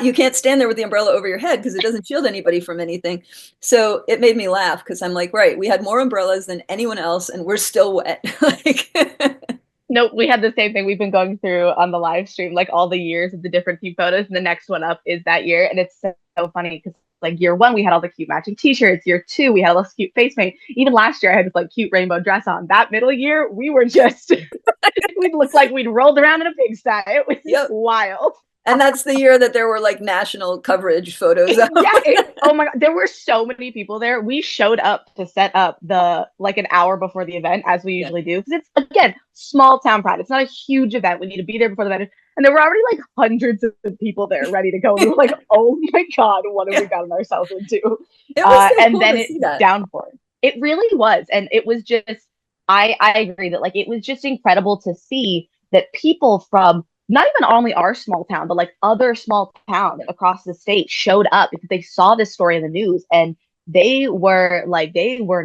You can't stand there with the umbrella over your head because it doesn't shield anybody from anything. So it made me laugh because I'm like, right, we had more umbrellas than anyone else and we're still wet. Like Nope, we had the same thing we've been going through on the live stream, like all the years of the different team photos, and the next one up is that year. And it's so funny because like year one, we had all the cute matching t-shirts. Year two, we had all this cute face paint. Even last year, I had this like cute rainbow dress on. That middle year, we were just, we looked like we'd rolled around in a pigsty. It was Yep. wild. And that's the year that there were like national coverage photos of. Oh my God. There were so many people there. We showed up to set up the like an hour before the event, as we usually do. Because it's, again, small town pride. It's not a huge event. We need to be there before the event. And there were already like hundreds of people there ready to go. We were like, oh my God, what have we gotten ourselves into? It was so and cool then to it see that. downpoured. It really was. And it was just, I agree that like it was just incredible to see that people from not even only our small town, but like other small towns across the state showed up because they saw this story in the news and they were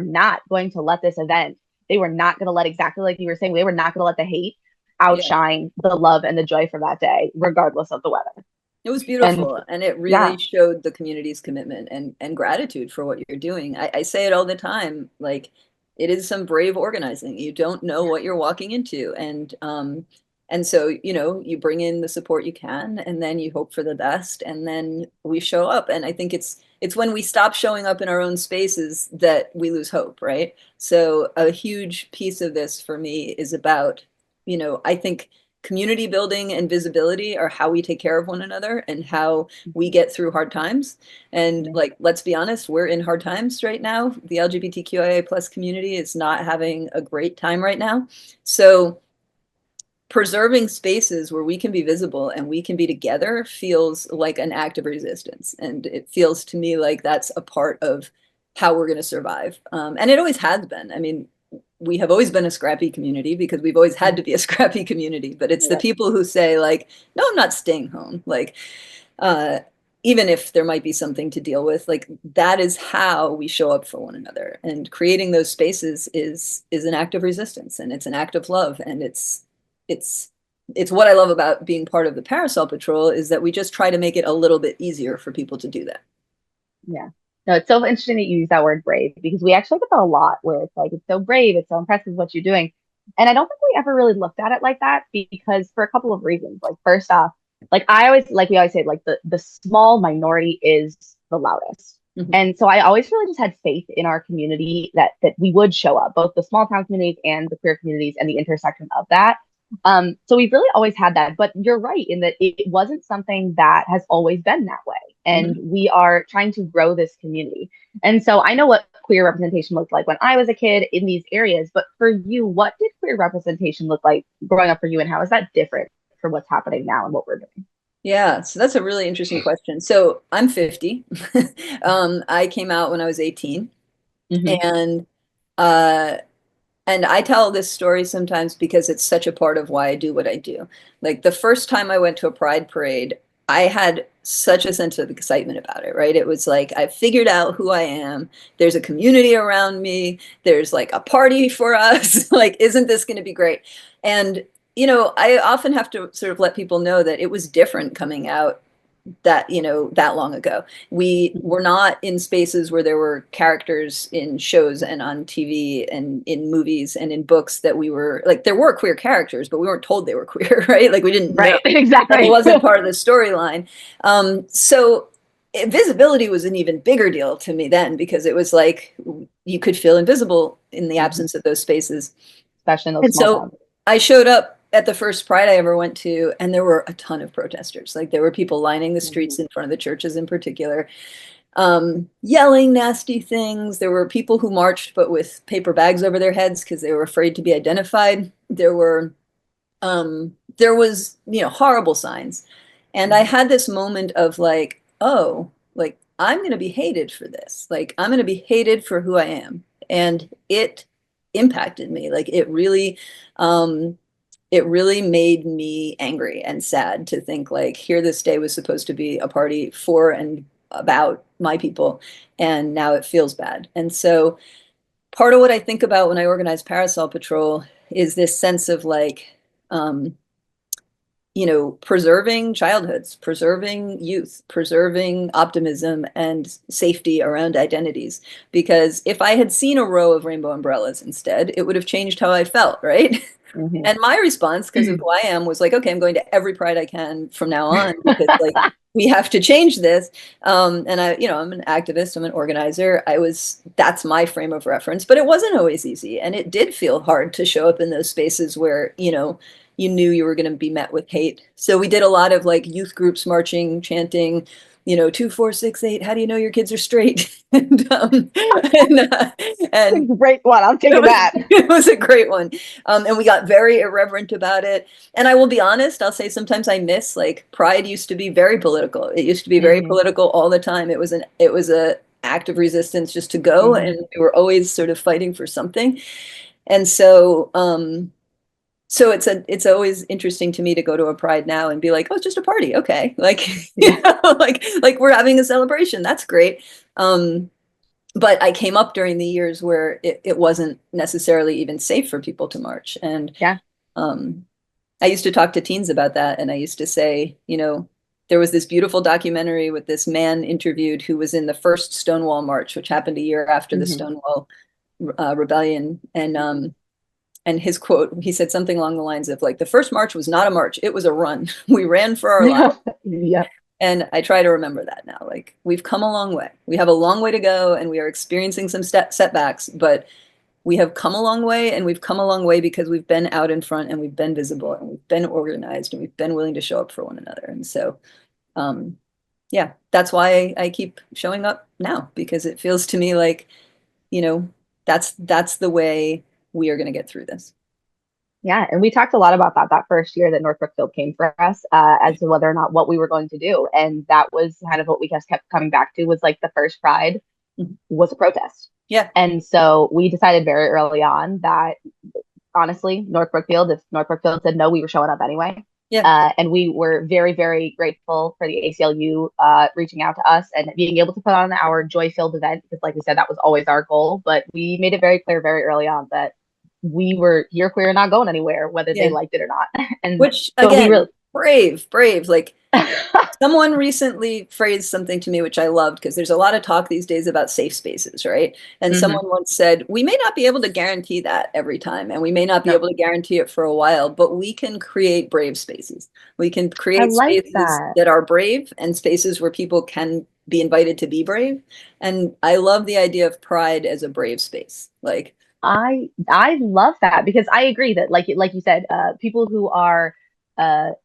not going to let this event, they were not going to let, exactly like you were saying, they were not going to let the hate outshine the love and the joy for that day, regardless of the weather. It was beautiful. And it really showed the community's commitment and gratitude for what you're doing. I say it all the time, like it is some brave organizing. You don't know what you're walking into. And so, you bring in the support you can, and then you hope for the best, and then we show up. And I think it's when we stop showing up in our own spaces that we lose hope, right? So a huge piece of this for me is about, I think community building and visibility are how we take care of one another and how we get through hard times. And like, let's be honest, we're in hard times right now. The LGBTQIA plus community is not having a great time right now. So preserving spaces where we can be visible and we can be together feels like an act of resistance. And it feels to me like that's a part of how we're going to survive. And it always has been. I mean, we have always been a scrappy community because we've always had to be a scrappy community, but it's the people who say like, no, I'm not staying home. Like, even if there might be something to deal with, like that is how we show up for one another. And creating those spaces is an act of resistance, and it's an act of love. And it's what I love about being part of the Parasol Patrol is that we just try to make it a little bit easier for people to do that. Yeah. No, it's so interesting that you use that word brave because we actually get that a lot where it's like, it's so brave, it's so impressive what you're doing. And I don't think we ever really looked at it like that because for a couple of reasons. Like first off, like we always say, like the small minority is the loudest. And so I always really just had faith in our community that we would show up, both the small town communities and the queer communities and the intersection of that. So we've really always had that, but you're right in that it wasn't something that has always been that way. And we are trying to grow this community. And so I know what queer representation looked like when I was a kid in these areas, but for you, what did queer representation look like growing up for you, and how is that different from what's happening now and what we're doing? Yeah, so that's a really interesting question. So I'm 50. I came out when I was 18. And I tell this story sometimes because it's such a part of why I do what I do. Like the first time I went to a pride parade, I had such a sense of excitement about it, right? It was like, I figured out who I am. There's a community around me. There's like a party for us. Like, isn't this going to be great? And, I often have to sort of let people know that it was different coming out that long ago. We were not in spaces where there were characters in shows and on TV and in movies and in books that we were like, there were queer characters, but we weren't told they were queer, right? Like we didn't know. Exactly. It wasn't part of the storyline. So visibility was an even bigger deal to me then because it was like you could feel invisible in the absence of those spaces. especially in those And small so towns. I showed up at the first Pride I ever went to, and there were a ton of protesters. Like there were people lining the streets in front of the churches in particular, yelling nasty things. There were people who marched, but with paper bags over their heads because they were afraid to be identified. There was, horrible signs. And I had this moment of like, oh, like I'm going to be hated for this. Like I'm going to be hated for who I am. And it impacted me. Like it really made me angry and sad to think like here this day was supposed to be a party for and about my people, and now it feels bad. And so part of what I think about when I organize Parasol Patrol is this sense of like, um, preserving childhoods, preserving youth, preserving optimism and safety around identities. Because if I had seen a row of rainbow umbrellas instead, it would have changed how I felt, right? Mm-hmm. And my response, because of who I am, was like, okay, I'm going to every Pride I can from now on because like we have to change this. And I'm an activist, I'm an organizer. That's my frame of reference, but it wasn't always easy. And it did feel hard to show up in those spaces where, you knew you were going to be met with hate. So we did a lot of like youth groups marching, chanting, 2468, how do you know your kids are straight? And Great one. I'm taking that. it was a great one. And we got very irreverent about it. And I will be honest, I'll say sometimes I miss like Pride used to be very political. It used to be very political all the time. It was a act of resistance just to go, and we were always sort of fighting for something. And so it's always interesting to me to go to a Pride now and be like, oh, it's just a party. Okay. Like, like we're having a celebration. That's great. But I came up during the years where it wasn't necessarily even safe for people to march. And Yeah. I used to talk to teens about that. And I used to say, there was this beautiful documentary with this man interviewed who was in the first Stonewall March, which happened a year after the Stonewall Rebellion. And his quote, he said something along the lines of like, the first march was not a march, it was a run. We ran for our lives. Yeah. And I try to remember that now. Like we've come a long way. We have a long way to go, and we are experiencing some setbacks, but we have come a long way, and we've come a long way because we've been out in front, and we've been visible, and we've been organized, and we've been willing to show up for one another. And so, yeah, that's why I keep showing up now, because it feels to me like, that's the way we are going to get through this. Yeah, and we talked a lot about that first year that North Brookfield came for us, as to whether or not what we were going to do, and that was kind of what we just kept coming back to, was like the first Pride was a protest. Yeah, and so we decided very early on that honestly, if North Brookfield said no, we were showing up anyway. Yeah, and we were very, very grateful for the ACLU reaching out to us and being able to put on our joy-filled event, because, like we said, that was always our goal. But we made it very clear very early on that we were here queer and not going anywhere, whether they liked it or not. And which so again, brave. Like someone recently phrased something to me, which I loved, because there's a lot of talk these days about safe spaces, right? And someone once said, we may not be able to guarantee that every time, and we may not be able to guarantee it for a while, but we can create brave spaces. We can create spaces that are brave, and spaces where people can be invited to be brave. And I love the idea of Pride as a brave space. Like, I love that, because I agree that like you said, people who are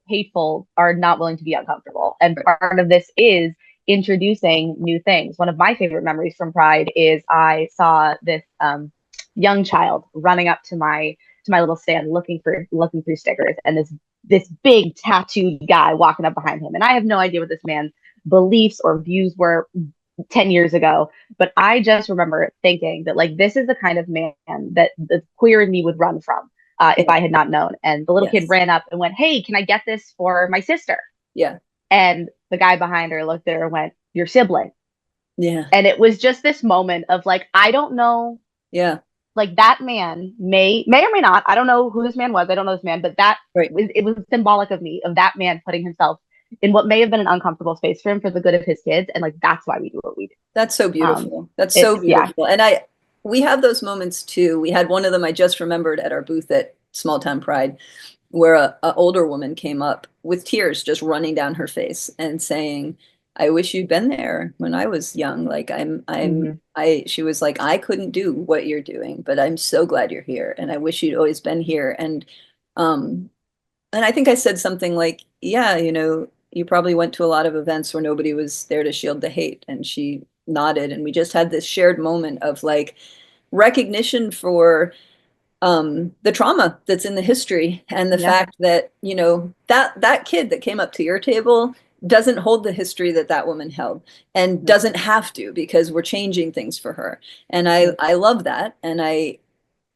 hateful are not willing to be uncomfortable, and part of this is introducing new things. One of my favorite memories from Pride is I saw this young child running up to my little stand looking through stickers, and this big tattooed guy walking up behind him, and I have no idea what this man's beliefs or views were 10 years ago, but I just remember thinking that like this is the kind of man that the queer in me would run from if I had not known. And the little kid ran up and went, "Hey, can I get this for my sister?" Yeah. And the guy behind her looked at her and went, "Your sibling." Yeah. And it was just this moment of like, I don't know. Yeah. Like that man may or may not, I don't know who this man was, I don't know this man, but it was symbolic of that man putting himself in what may have been an uncomfortable space for him for the good of his kids. And like, that's why we do what we do. That's so beautiful. That's so beautiful. Yeah. And we have those moments too. We had one of them I just remembered at our booth at Small Town Pride, where a older woman came up with tears just running down her face and saying, I wish you'd been there when I was young. Like she was like, I couldn't do what you're doing, but I'm so glad you're here. And I wish you'd always been here. Um, and I think I said something like, yeah, you probably went to a lot of events where nobody was there to shield the hate. And she nodded. And we just had this shared moment of like recognition for the trauma that's in the history and the fact that, that kid that came up to your table doesn't hold the history that that woman held and doesn't have to, because we're changing things for her. And I love that. And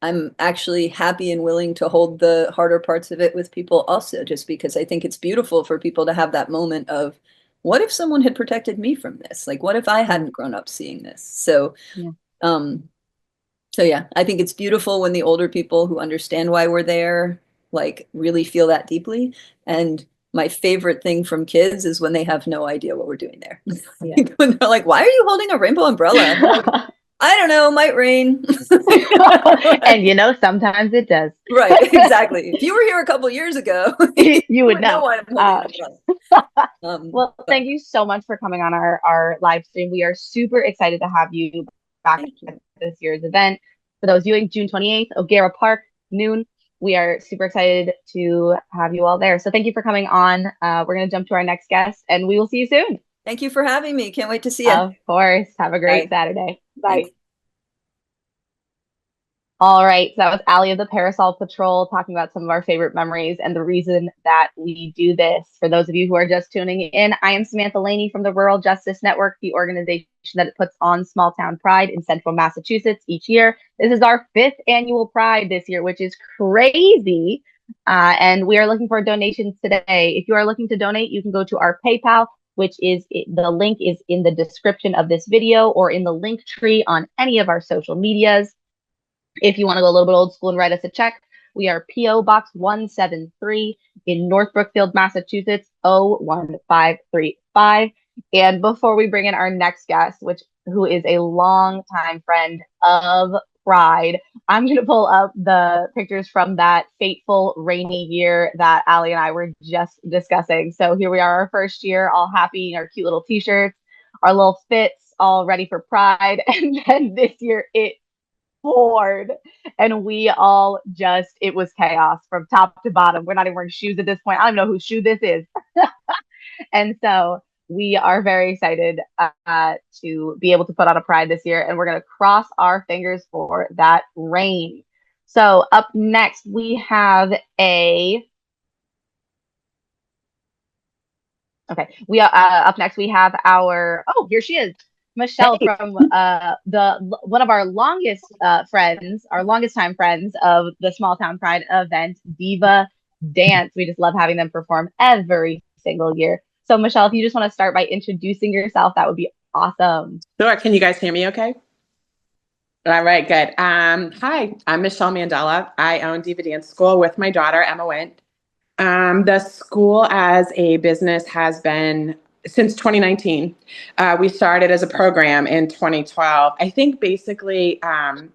I'm actually happy and willing to hold the harder parts of it with people also, just because I think it's beautiful for people to have that moment of, what if someone had protected me from this? Like, what if I hadn't grown up seeing this? So yeah, I think it's beautiful when the older people who understand why we're there, like, really feel that deeply. And my favorite thing from kids is when they have no idea what we're doing there. When they're like, why are you holding a rainbow umbrella? Like, I don't know, might rain. And sometimes it does. Right, exactly. If you were here a couple years ago, you would know. why I'm holding an umbrella. Well, thank you so much for coming on our live stream. We are super excited to have you back at this year's event. For those viewing, June 28th, O'Gara Park, noon. We are super excited to have you all there. So thank you for coming on. We're going to jump to our next guest, and we will see you soon. Thank you for having me. Can't wait to see you. Of course. Have a great Saturday. Bye. Thanks. All right, so that was Allie of the Parasol Patrol talking about some of our favorite memories and the reason that we do this. For those of you who are just tuning in, I am Samantha Laney from the Rural Justice Network, the organization that puts on Small Town Pride in central Massachusetts each year. This is our 5th annual Pride this year, which is crazy. And we are looking for donations today. If you are looking to donate, you can go to our PayPal, which is, the link is in the description of this video or in the link tree on any of our social medias. If you want to go a little bit old school and write us a check, we are P.O. Box 173 in North Brookfield, Massachusetts, 01535. And before we bring in our next guest, who is a longtime friend of Pride, I'm going to pull up the pictures from that fateful rainy year that Allie and I were just discussing. So here we are, our first year, all happy in our cute little t-shirts, our little fits, all ready for Pride. And then this year, it poured, and we all it was chaos from top to bottom. We're not even wearing shoes at this point. I don't know whose shoe this is. And so we are very excited to be able to put on a Pride this year, and we're going to cross our fingers for that rain. So up next we have up next we have here she is, Michelle from one of our longest friends, our longest time friends of the Small Town Pride event, Diva Dance. We just love having them perform every single year. So Michelle, if you just want to start by introducing yourself, that would be awesome. Sure. Can you guys hear me okay? All right, good. Hi, I'm Michelle Mandela. I own Diva Dance School with my daughter, Emma Wint. The school as a business has been since 2019. We started as a program in 2012. I think basically I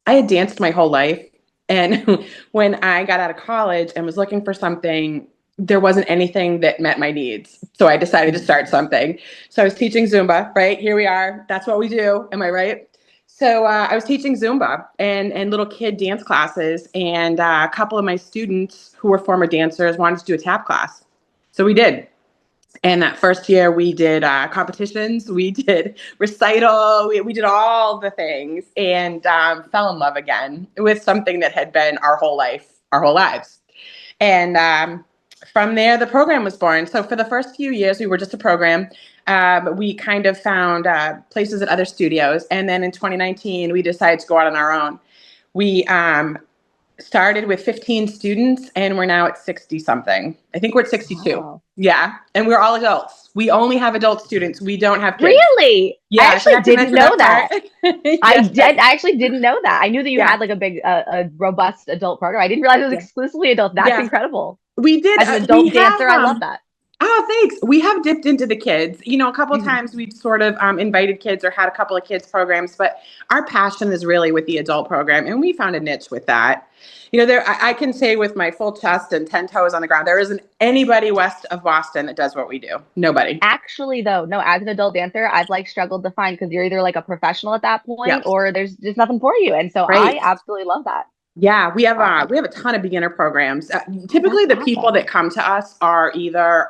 had danced my whole life. And when I got out of college and was looking for something, there wasn't anything that met my needs. So I decided to start something. So I was teaching Zumba, right? Here we are. That's what we do. Am I right? So I was teaching Zumba and little kid dance classes. And a couple of my students who were former dancers wanted to do a tap class. So we did. And that first year we did competitions, we did recital, we did all the things, and fell in love again with something that had been our whole lives. And from there, the program was born. So for the first few years, we were just a program. We kind of found places at other studios. And then in 2019, we decided to go out on our own. We started with 15 students, and we're now at 60 something. I think we're at 62. Wow. Yeah. And we're all adults. We only have adult students. We don't have kids. Really? Yeah. I actually didn't know that. Yes. I actually didn't know that. I knew that you had like a big, robust adult program. I didn't realize it was exclusively adults. That's incredible. We did. As an adult dancer, I love that. Oh, thanks. We have dipped into the kids. A couple of times we've sort of invited kids or had a couple of kids programs, but our passion is really with the adult program, and we found a niche with that. I can say with my full chest and 10 toes on the ground, there isn't anybody west of Boston that does what we do. Nobody. Actually, though, no, as an adult dancer, I've like struggled to find, because you're either like a professional at that point or there's just nothing for you. And so Right. I absolutely love that. Yeah, we have a ton of beginner programs. Typically, the people that come to us are either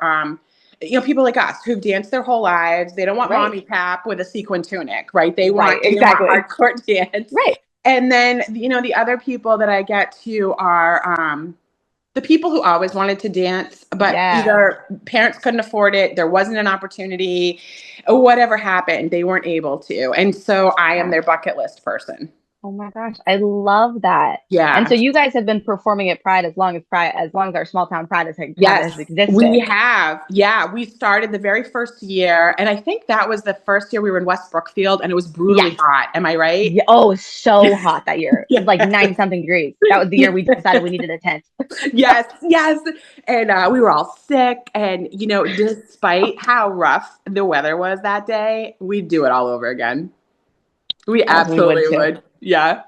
people like us who've danced their whole lives. They don't want mommy pap with a sequin tunic, right? They want hardcore dance, right? And then the other people that I get to are the people who always wanted to dance, but either parents couldn't afford it, there wasn't an opportunity, or whatever happened, they weren't able to. And so I am their bucket list person. Oh my gosh, I love that. Yeah. And so you guys have been performing at Pride as long as our small town Pride has existed. We have. Yeah, we started the very first year, and I think that was the first year we were in West Brookfield, and it was brutally hot. Am I right? Yeah. Oh, it was so hot that year. It was like 90-something degrees. That was the year we decided we needed a tent. Yes. And we were all sick, and despite how rough the weather was that day, we'd do it all over again. We absolutely would. Yeah.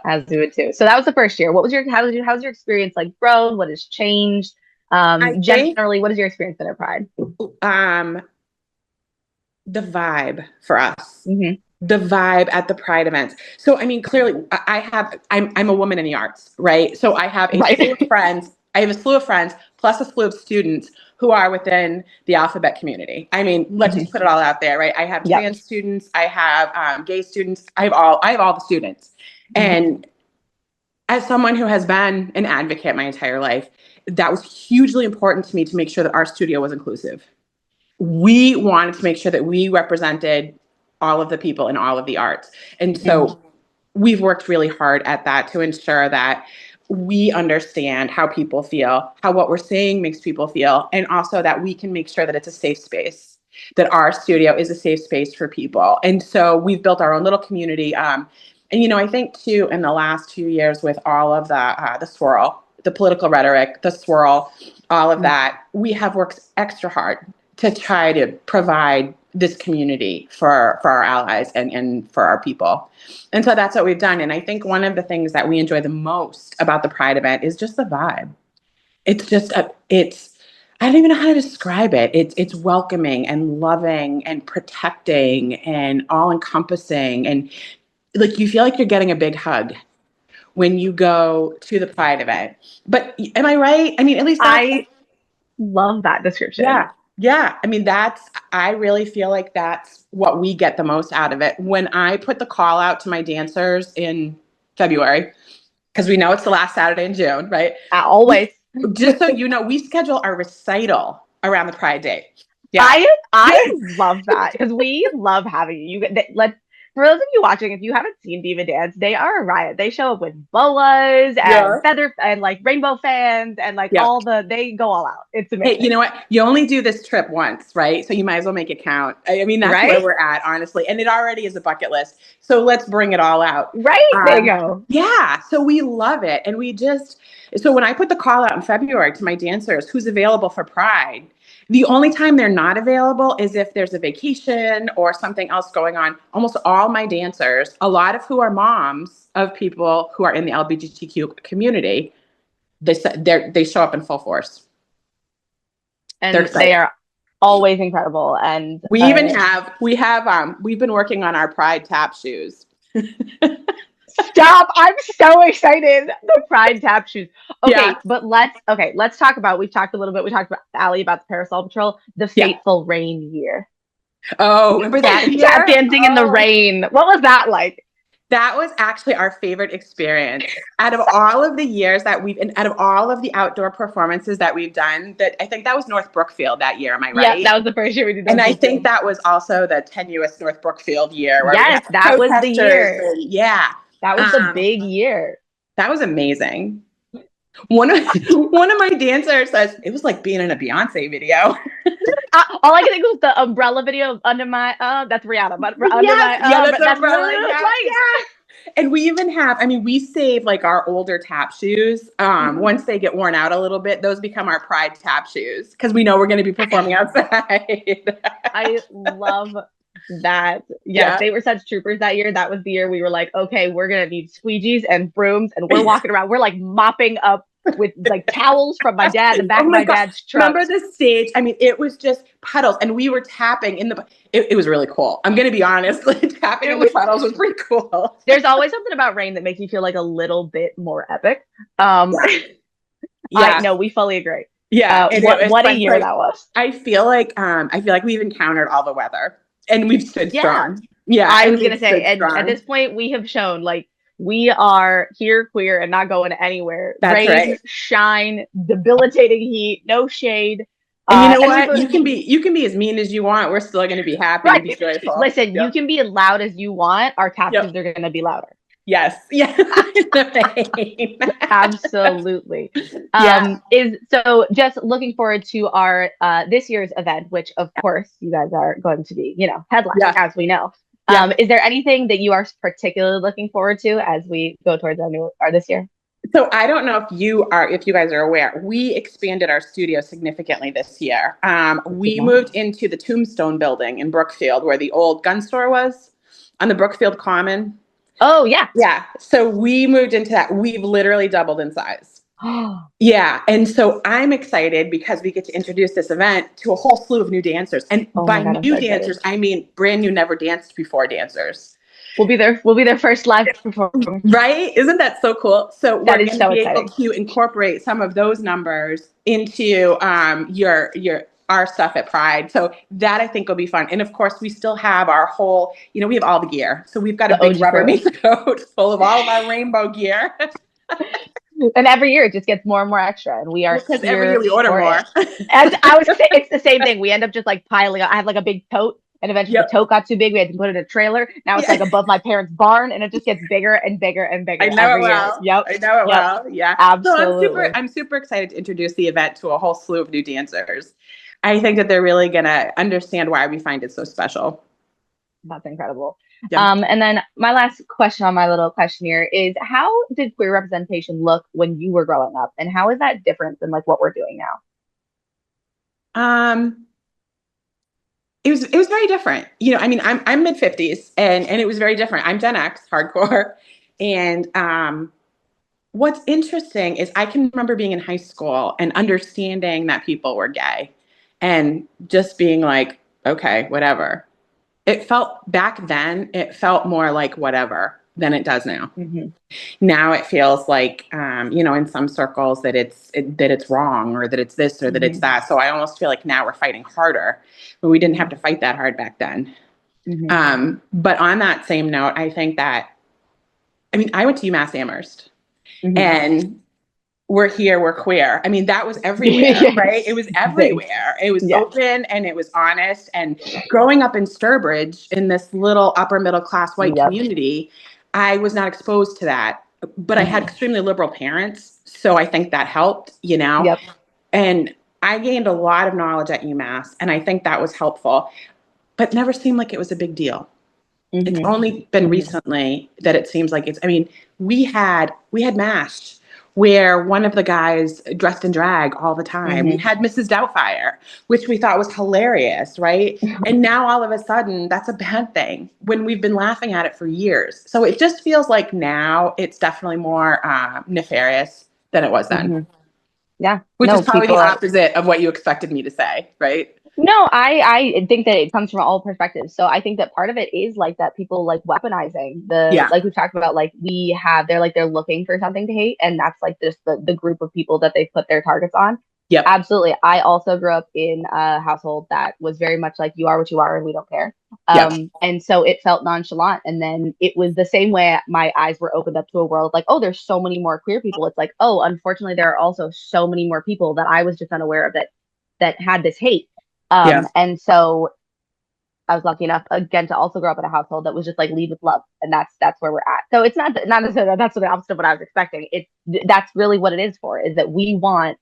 As we would too. So that was the first year. How's your experience like grown? What has changed? Generally, what is your experience been at Pride? The vibe for us. Mm-hmm. The vibe at the Pride events. So I mean, clearly I'm a woman in the arts, right? So I have a slew of friends. I have a slew of friends plus a slew of students who are within the alphabet community. I mean, let's just put it all out there, right? I have trans students, I have gay students, I have all the students. And as someone who has been an advocate my entire life, that was hugely important to me to make sure that our studio was inclusive. We wanted to make sure that we represented all of the people in all of the arts. And so we've worked really hard at that to ensure that we understand how people feel, how what we're saying makes people feel, and also that we can make sure that it's a safe space, that our studio is a safe space for people. And so we've built our own little community. And I think too, in the last 2 years with all of the swirl, the political rhetoric, the swirl, all of that, we have worked extra hard to try to provide this community for our allies and for our people. And so that's what we've done. And I think one of the things that we enjoy the most about the Pride event is just the vibe. It's just, I don't even know how to describe it. It's welcoming and loving and protecting and all encompassing. And like, you feel like you're getting a big hug when you go to the Pride event. But am I right? I mean, at least I love that description. Yeah. I mean, I really feel like that's what we get the most out of it. When I put the call out to my dancers in February, because we know it's the last Saturday in June, right? Always. Just so you know, we schedule our recital around the Pride Day. Yeah. I love that, because we love having you. For those of you watching, if you haven't seen Diva Dance, they are a riot. They show up with boas and feather and like rainbow fans and like they go all out. It's amazing. Hey, you know what? You only do this trip once, right? So you might as well make it count. I mean, that's where we're at, honestly. And it already is a bucket list. So let's bring it all out. Right. There you go. Yeah. So we love it. And so when I put the call out in February to my dancers, who's available for Pride, the only time they're not available is if there's a vacation or something else going on. Almost all my dancers, a lot of who are moms of people who are in the LGBTQ community, they show up in full force. And they are always incredible. And we've been working on our Pride tap shoes. Stop. I'm so excited. The Pride tap shoes. Okay, but let's talk about, we talked about Allie about the Parasol Patrol, the Fateful Rain year. Oh, remember that year? Tap dancing in the rain. What was that like? That was actually our favorite experience. Out of all of the years that out of all of the outdoor performances that we've done, I think that was North Brookfield that year. Am I right? Yeah, that was the first year we did that. And I think that was also the tenuous North Brookfield year. Yes, that was the year. That was the big year. That was amazing. One of my dancers says it was like being in a Beyonce video. All I can think was the umbrella video under my that's Rihanna, but under that's umbrella. And we even have, I mean, we save like our older tap shoes. Once they get worn out a little bit, those become our pride tap shoes because we know we're going to be performing outside. I love that. Yes, Yeah. they were such troopers that year. That was the year we were like, okay, we're gonna need squeegees and brooms, and we're walking around. We're like mopping up with like towels from my dad, the back Oh of my my God. dad's truck. Remember the stage? I mean, it was just puddles, and we were tapping in the. It was really cool. I'm going to be honest. Like, tapping in the puddles was pretty cool. There's always something about rain that makes you feel like a little bit more epic. Yeah. No, we fully agree. Yeah. And what a year that was. I feel like we've encountered all the weather, and we've stood strong. Yeah. I was gonna say, and at this point, we have shown like we are here queer and not going anywhere. That's Rain, right. shine, debilitating heat, no shade. And you know what? You can be as mean as you want. We're still going to be happy and be joyful. Listen, you can be as loud as you want. Our captives are going to be louder. Yes. Yeah. Absolutely. So just looking forward to our this year's event, which of course you guys are going to be, headlining as we know. Is there anything that you are particularly looking forward to as we go towards our this year? So I don't know if you guys are aware, we expanded our studio significantly this year. We moved into the Tombstone building in Brookfield where the old gun store was on the Brookfield Common. Oh, yeah. Yeah. So we moved into that. We've literally doubled in size. Yeah. And so I'm excited because we get to introduce this event to a whole slew of new dancers. And by new dancers, I mean brand new, never danced before dancers. We'll be their first live performance. Right? Isn't that so cool? So we're going to be able exciting. to incorporate some of those numbers into our stuff at Pride. So that I think will be fun. And of course, we still have our whole, we have all the gear. So we've got a big Rubbermaid coat full of all of our rainbow gear. And every year it just gets more and more extra. And we are because every year we order more. As I was saying, it's the same thing. We end up just like piling up. I have like a big tote. And eventually the tote got too big. We had to put it in a trailer. Now it's like above my parents' barn, and it just gets bigger and bigger and bigger. I know every it well. Year. I know it well. Yeah, absolutely. So I'm super excited to introduce the event to a whole slew of new dancers. I think that they're really gonna understand why we find it so special. That's incredible. Yeah. And then my last question on my little questionnaire is: how did queer representation look when you were growing up, and how is that different than like what we're doing now? It was very different. I mean, I'm mid-50s and it was very different. I'm Gen X, hardcore. And what's interesting is I can remember being in high school and understanding that people were gay and just being like, okay, whatever. It felt more like whatever than it does now. Mm-hmm. Now it feels like, in some circles that it's wrong or that it's this or that it's that. So I almost feel like now we're fighting harder, but we didn't have to fight that hard back then. Mm-hmm. But on that same note, I think that, I went to UMass Amherst and we're here, we're queer. I mean, that was everywhere, right? It was everywhere. It was open and it was honest. And growing up in Sturbridge in this little upper middle class white community, I was not exposed to that, but I had extremely liberal parents. So I think that helped, and I gained a lot of knowledge at UMass. And I think that was helpful, but never seemed like it was a big deal. It's only been recently that it seems like we had MASH where one of the guys dressed in drag all the time. We had Mrs. Doubtfire, which we thought was hilarious, right? And now all of a sudden, that's a bad thing when we've been laughing at it for years. So it just feels like now it's definitely more nefarious than it was then. Yeah. Which is probably the opposite of what you expected me to say, right? No, I think that it comes from all perspectives. So I think that part of it is like that people like weaponizing like we've talked about, like they're looking for something to hate. And that's like just the group of people that they put their targets on. Yeah, absolutely. I also grew up in a household that was very much like you are what you are and we don't care. And so it felt nonchalant. And then it was the same way my eyes were opened up to a world like, oh, there's so many more queer people. It's like, oh, unfortunately, there are also so many more people that I was just unaware of that had this hate. And so I was lucky enough again to also grow up in a household that was just like lead with love, and that's where we're at. So it's not necessarily that's the opposite of what I was expecting. That's really what it is for, is that we want,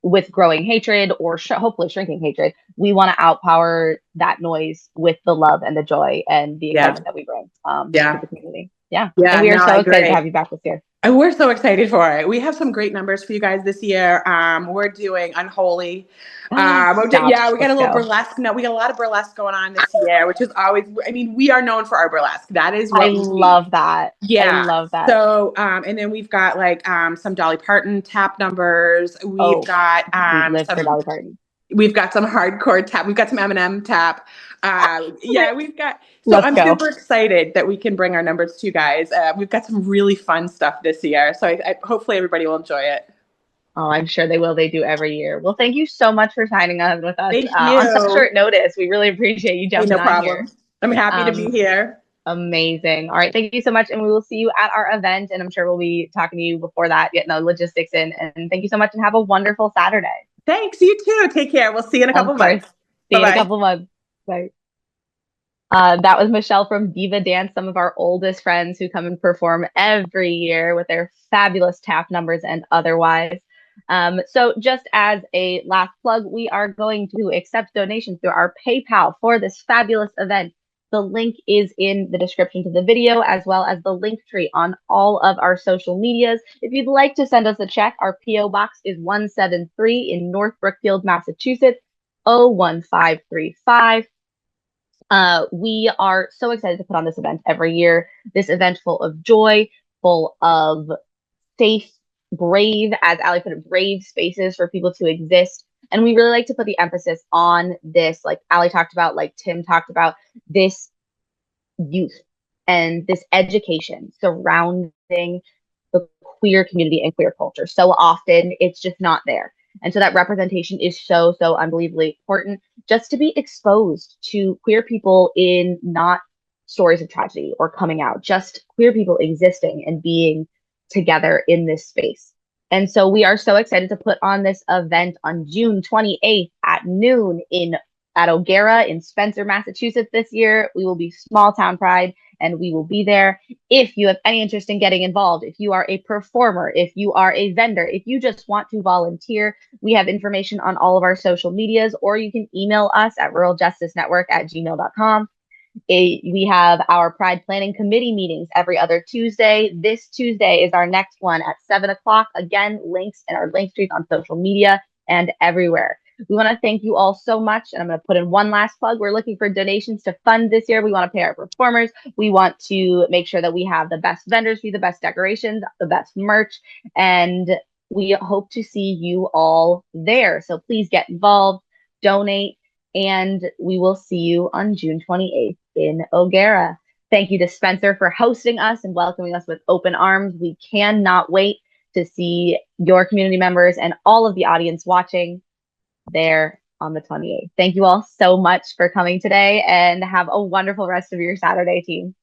with growing hatred or hopefully shrinking hatred, we want to outpower that noise with the love and the joy and the excitement that we bring to the community. Yeah. Yeah, And we are no, so I excited to agree. have you back this year. And we're so excited for it. We have some great numbers for you guys this year. We're doing Unholy. Stop. Yeah, we got a Let's little go. burlesque. No, we got a lot of burlesque going on this year, which is always, I mean, we are known for our burlesque. That is I what we love that. I Yeah. love that. So, and then we've got like some Dolly Parton tap numbers. We've got we live for Dolly Parton. We've got some hardcore tap. We've got some Eminem tap. Yeah, we've got. So Let's I'm go. super excited that we can bring our numbers to you guys. We've got some really fun stuff this year. So hopefully everybody will enjoy it. Oh, I'm sure they will. They do every year. Well, thank you so much for signing on with us Thank on such you. short notice. We really appreciate you Hey, jumping no on here. problem. I'm happy to be here. Amazing. All right. Thank you so much. And we will see you at our event. And I'm sure we'll be talking to you before that, getting the logistics in. And thank you so much and have a wonderful Saturday. Thanks. You too. Take care. We'll see you in a couple months. See you in Bye-bye. a couple months. Bye. That was Michelle from Diva Dance, some of our oldest friends who come and perform every year with their fabulous tap numbers and otherwise. So just as a last plug, we are going to accept donations through our PayPal for this fabulous event. The link is in the description to the video, as well as the link tree on all of our social medias. If you'd like to send us a check, our P.O. Box is 173 in North Brookfield, Massachusetts, 01535. We are so excited to put on this event every year. This event full of joy, full of safe, brave, as Ali put it, brave spaces for people to exist. And we really like to put the emphasis on this, like Ali talked about, like Tim talked about, this youth and this education surrounding the queer community and queer culture. So often it's just not there. And so that representation is so, so unbelievably important just to be exposed to queer people in not stories of tragedy or coming out, just queer people existing and being together in this space. And so we are so excited to put on this event on June 28th at noon at O'Gara in Spencer, Massachusetts this year. We will be Small Town Pride and we will be there. If you have any interest in getting involved, if you are a performer, if you are a vendor, if you just want to volunteer, we have information on all of our social medias, or you can email us at ruraljusticenetwork@gmail.com. We have our Pride Planning Committee meetings every other Tuesday. This Tuesday is our next one at 7 o'clock. Again, links in our link trees on social media and everywhere. We want to thank you all so much. And I'm going to put in one last plug. We're looking for donations to fund this year. We want to pay our performers. We want to make sure that we have the best vendors, the best decorations, the best merch. And we hope to see you all there. So please get involved, donate, and we will see you on June 28th in O'Gara. Thank you to Spencer for hosting us and welcoming us with open arms. We cannot wait to see your community members and all of the audience watching there on the 28th. Thank you all so much for coming today and have a wonderful rest of your Saturday, team.